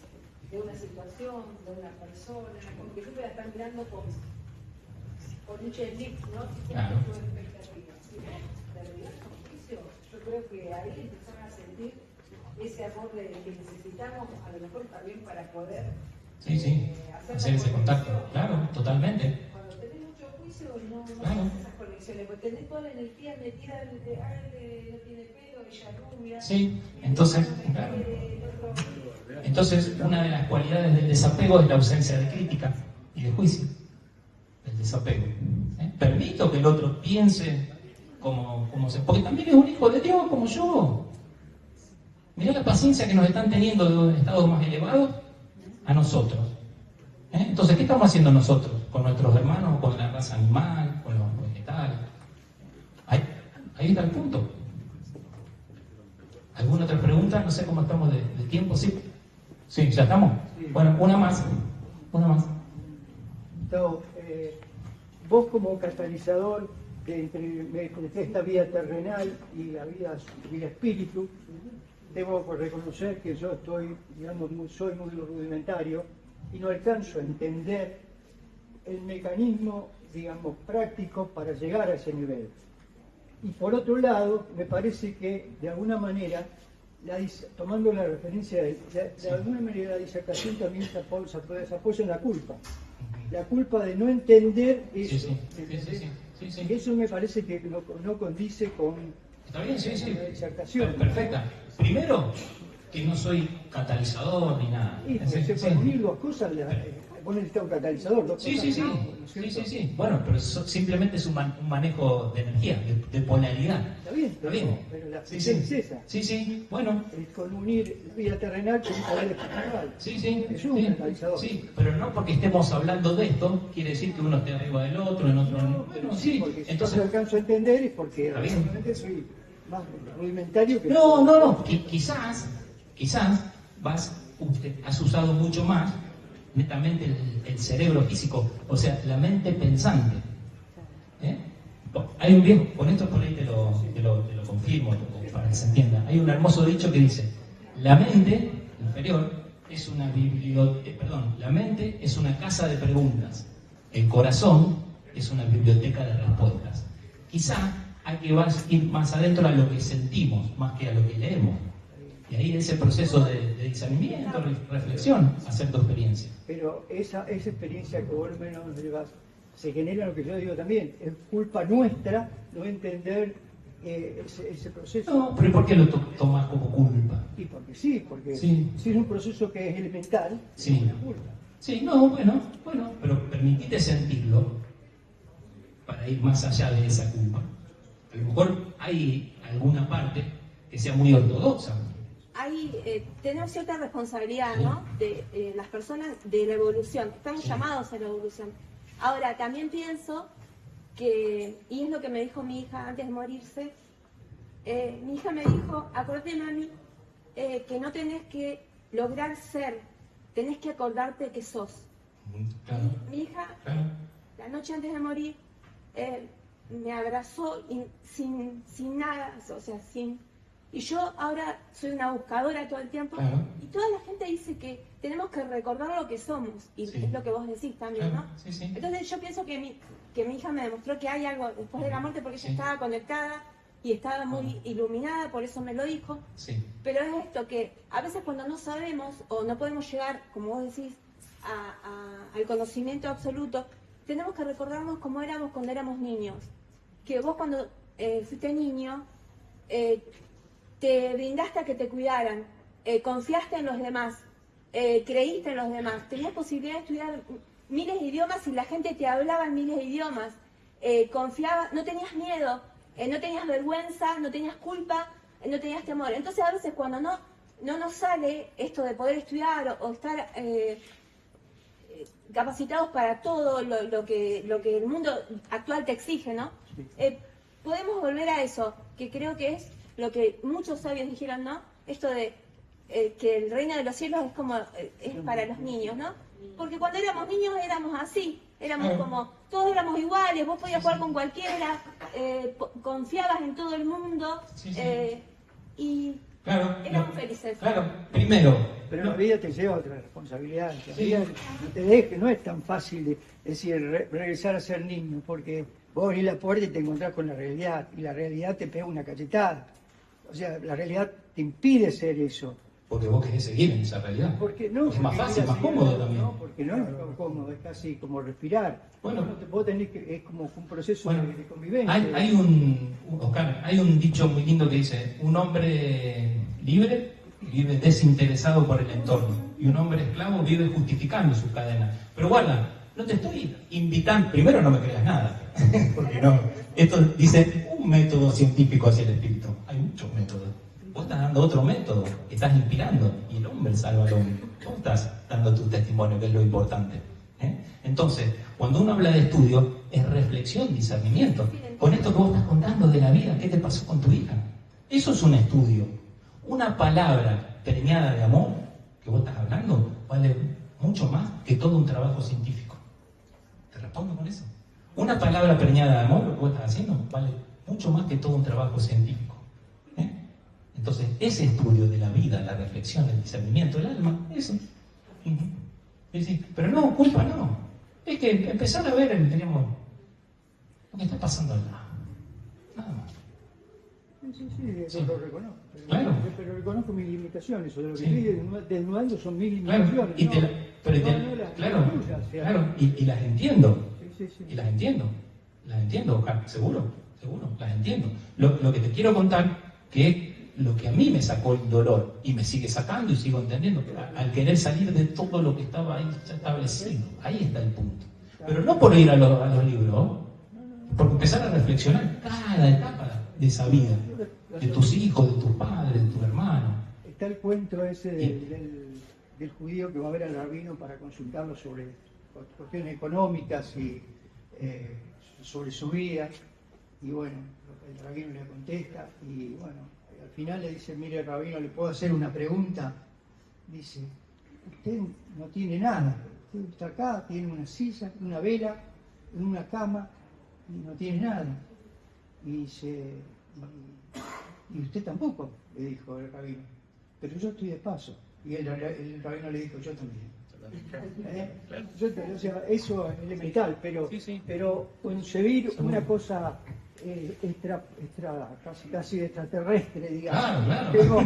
de una situación, de una persona, porque siempre la están mirando con un checklist, ¿no? Claro. Tu expectativa. Si vos derribás un juicio, yo creo que ahí empezás a sentir ese amor que necesitamos, a lo mejor también para poder hacer ese contacto. Claro, totalmente. Cuando tenés mucho juicio, no Claro. haces esas conexiones, porque tenés toda la energía metida en de, no tiene pelo, ella rubia. Sí, entonces, claro. Entonces, una de las cualidades del desapego es la ausencia de crítica y de juicio. El desapego. Permito que el otro piense como se... Porque también es un hijo de Dios, como yo. Mirá la paciencia que nos están teniendo de estados más elevados a nosotros. Entonces, ¿qué estamos haciendo nosotros? Con nuestros hermanos, con la raza animal, con los vegetales. Ahí está el punto. ¿Alguna otra pregunta? No sé cómo estamos de tiempo, ¿sí? Sí, ¿ya estamos? Bueno, una más. Gustavo, vos como catalizador entre esta vida terrenal y la vida espíritu, debo reconocer que yo estoy, digamos, soy muy rudimentario y no alcanzo a entender el mecanismo, digamos, práctico para llegar a ese nivel. Y por otro lado, me parece que de alguna manera, tomando la referencia de alguna manera la disertación también se apoya en la culpa. La culpa de no entender eso. Sí. Eso me parece que no condice con ¿Está bien? Sí. la disertación. Perfecta. Primero, que no soy catalizador ni nada. Y se pueden unir dos cosas. Vos necesitas un catalizador, dos cosas. Sí. Bueno, pero eso simplemente es un manejo de energía, de polaridad. Está bien. Pero la función es esa. Sí. Bueno. Es con unir vida terrenal con poder espiritual. Sí. Es un catalizador. Sí, pero no porque estemos hablando de esto, quiere decir que uno esté arriba del otro, en otro no. Bueno, sí, porque si no alcanzo a entender es porque realmente soy más rudimentario que... No. Quizás has usado mucho más netamente el cerebro físico, o sea, la mente pensante. Hay un viejo, con esto por ahí te lo confirmo para que se entienda. Hay un hermoso dicho que dice: la mente inferior es una la mente es una casa de preguntas, el corazón es una biblioteca de respuestas. Quizá hay que ir más adentro a lo que sentimos, más que a lo que leemos. Y ahí ese proceso de discernimiento, reflexión, hacer tu experiencia. Pero esa experiencia que vos menos llevas, se genera lo que yo digo también, es culpa nuestra no entender ese proceso. No, pero ¿y por qué lo tomas como culpa? Y porque si es un proceso que es elemental, sí. Es una culpa. Sí, no, bueno, pero permitite sentirlo para ir más allá de esa culpa. A lo mejor hay alguna parte que sea muy ortodoxa. Tenemos cierta responsabilidad, ¿no? De las personas de la evolución. Estamos llamados a la evolución. Ahora, también pienso que, y es lo que me dijo mi hija antes de morirse, mi hija me dijo: acordate, mami, que no tenés que lograr ser, tenés que acordarte que sos. Claro. Mi hija, la noche antes de morir, me abrazó sin nada, o sea, y yo ahora soy una buscadora todo el tiempo, y toda la gente dice que tenemos que recordar lo que somos, y es lo que vos decís también, ¿no? Sí. Entonces yo pienso que mi hija me demostró que hay algo después de la muerte, porque ella estaba conectada y estaba muy iluminada, por eso me lo dijo. Pero es esto, que a veces cuando no sabemos o no podemos llegar, como vos decís, al conocimiento absoluto, tenemos que recordarnos cómo éramos cuando éramos niños. Que vos cuando fuiste niño, te brindaste a que te cuidaran, confiaste en los demás, creíste en los demás, tenías posibilidad de estudiar miles de idiomas y la gente te hablaba en miles de idiomas, confiabas, no tenías miedo, no tenías vergüenza, no tenías culpa, no tenías temor. Entonces a veces cuando no nos sale esto de poder estudiar o estar capacitados para todo lo que el mundo actual te exige, ¿no? Podemos volver a eso, que creo que es lo que muchos sabios dijeron, ¿no? Esto de que el reino de los cielos es para los niños, ¿no? Porque cuando éramos niños éramos así, éramos como, todos éramos iguales, vos podías jugar con cualquiera, confiabas en todo el mundo, y éramos felices. Claro, primero. Pero la vida te lleva a otra responsabilidad. La vida no es tan fácil regresar a ser niño, porque vos abrís la puerta y te encontrás con la realidad, y la realidad te pega una cachetada. O sea, la realidad te impide ser eso. Porque vos querés seguir en esa realidad. Porque no, es más fácil, más cómodo también. No, porque no es cómodo, es casi como respirar. Bueno, vos tenés que, es como un proceso de convivencia. Hay un dicho muy lindo que dice: un hombre libre vive desinteresado por el entorno, y un hombre esclavo vive justificando sus cadenas. Pero guarda, no te estoy invitando, primero no me creas nada, porque no, esto dice un método científico hacia el espíritu. Hay muchos métodos. Vos estás dando otro método, estás inspirando, y el hombre salva al hombre. Vos estás dando tu testimonio, que es lo importante. Entonces, cuando uno habla de estudio, es reflexión, discernimiento. Con esto que vos estás contando de la vida, ¿qué te pasó con tu hija? Eso es un estudio. Una palabra preñada de amor que vos estás hablando vale mucho más que todo un trabajo científico. ¿Te respondo con eso? Una palabra preñada de amor, lo que vos estás haciendo, vale mucho más que todo un trabajo científico. Entonces, ese estudio de la vida, la reflexión, el discernimiento del alma, eso. Pero no, culpa no. Es que empezar a ver digamos, lo que está pasando al lado. Nada más. Sí, lo reconozco. Claro. Pero reconozco mis limitaciones. O de lo que Sí. estoy desnudando son mis Claro, limitaciones. claro, y las entiendo. Sí. Y las entiendo, Oscar, seguro, las entiendo. Lo que te quiero contar, que es lo que a mí me sacó el dolor, y me sigue sacando y sigo entendiendo, al querer salir de todo lo que estaba ahí ya establecido. Ahí está el punto. Pero no por ir a los libros, por empezar a reflexionar cada etapa de esa vida, de tus hijos, de tus padres, de tus hermanos. Está el cuento ese del judío que va a ver al rabino para consultarlo sobre cuestiones económicas y sobre su vida, y bueno, el rabino le contesta, y bueno, al final le dice, mire rabino, ¿le puedo hacer una pregunta? Dice, usted no tiene nada, usted está acá, tiene una silla, una vela, una cama, y no tiene nada. Y dice, y usted tampoco, le dijo el rabino, pero yo estoy de paso. Y el rabino le dijo, yo también. O sea, eso es elemental, pero concebir una cosa casi extraterrestre, digamos. Claro.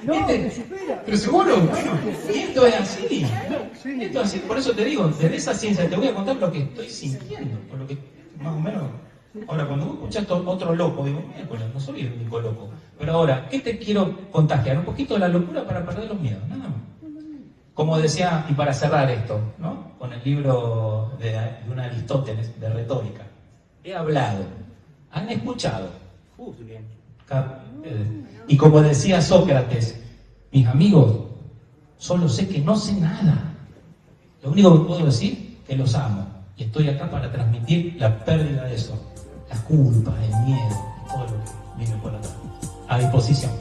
Me supera. Pero seguro, esto es así. Esto es así, por eso te digo, desde esa ciencia te voy a contar lo que estoy sintiendo, por lo que más o menos. Ahora, cuando vos escuchás otro loco, digo, no soy el único loco. Pero ahora, ¿qué te quiero contagiar? Un poquito de la locura para perder los miedos, nada más. Como decía, y para cerrar esto, ¿no? Con el libro de un Aristóteles de retórica. He hablado, han escuchado. Y como decía Sócrates, mis amigos, solo sé que no sé nada. Lo único que puedo decir es que los amo. Y estoy acá para transmitir la pérdida de eso. La culpa, el miedo, todo lo que viene por atrás. A disposición.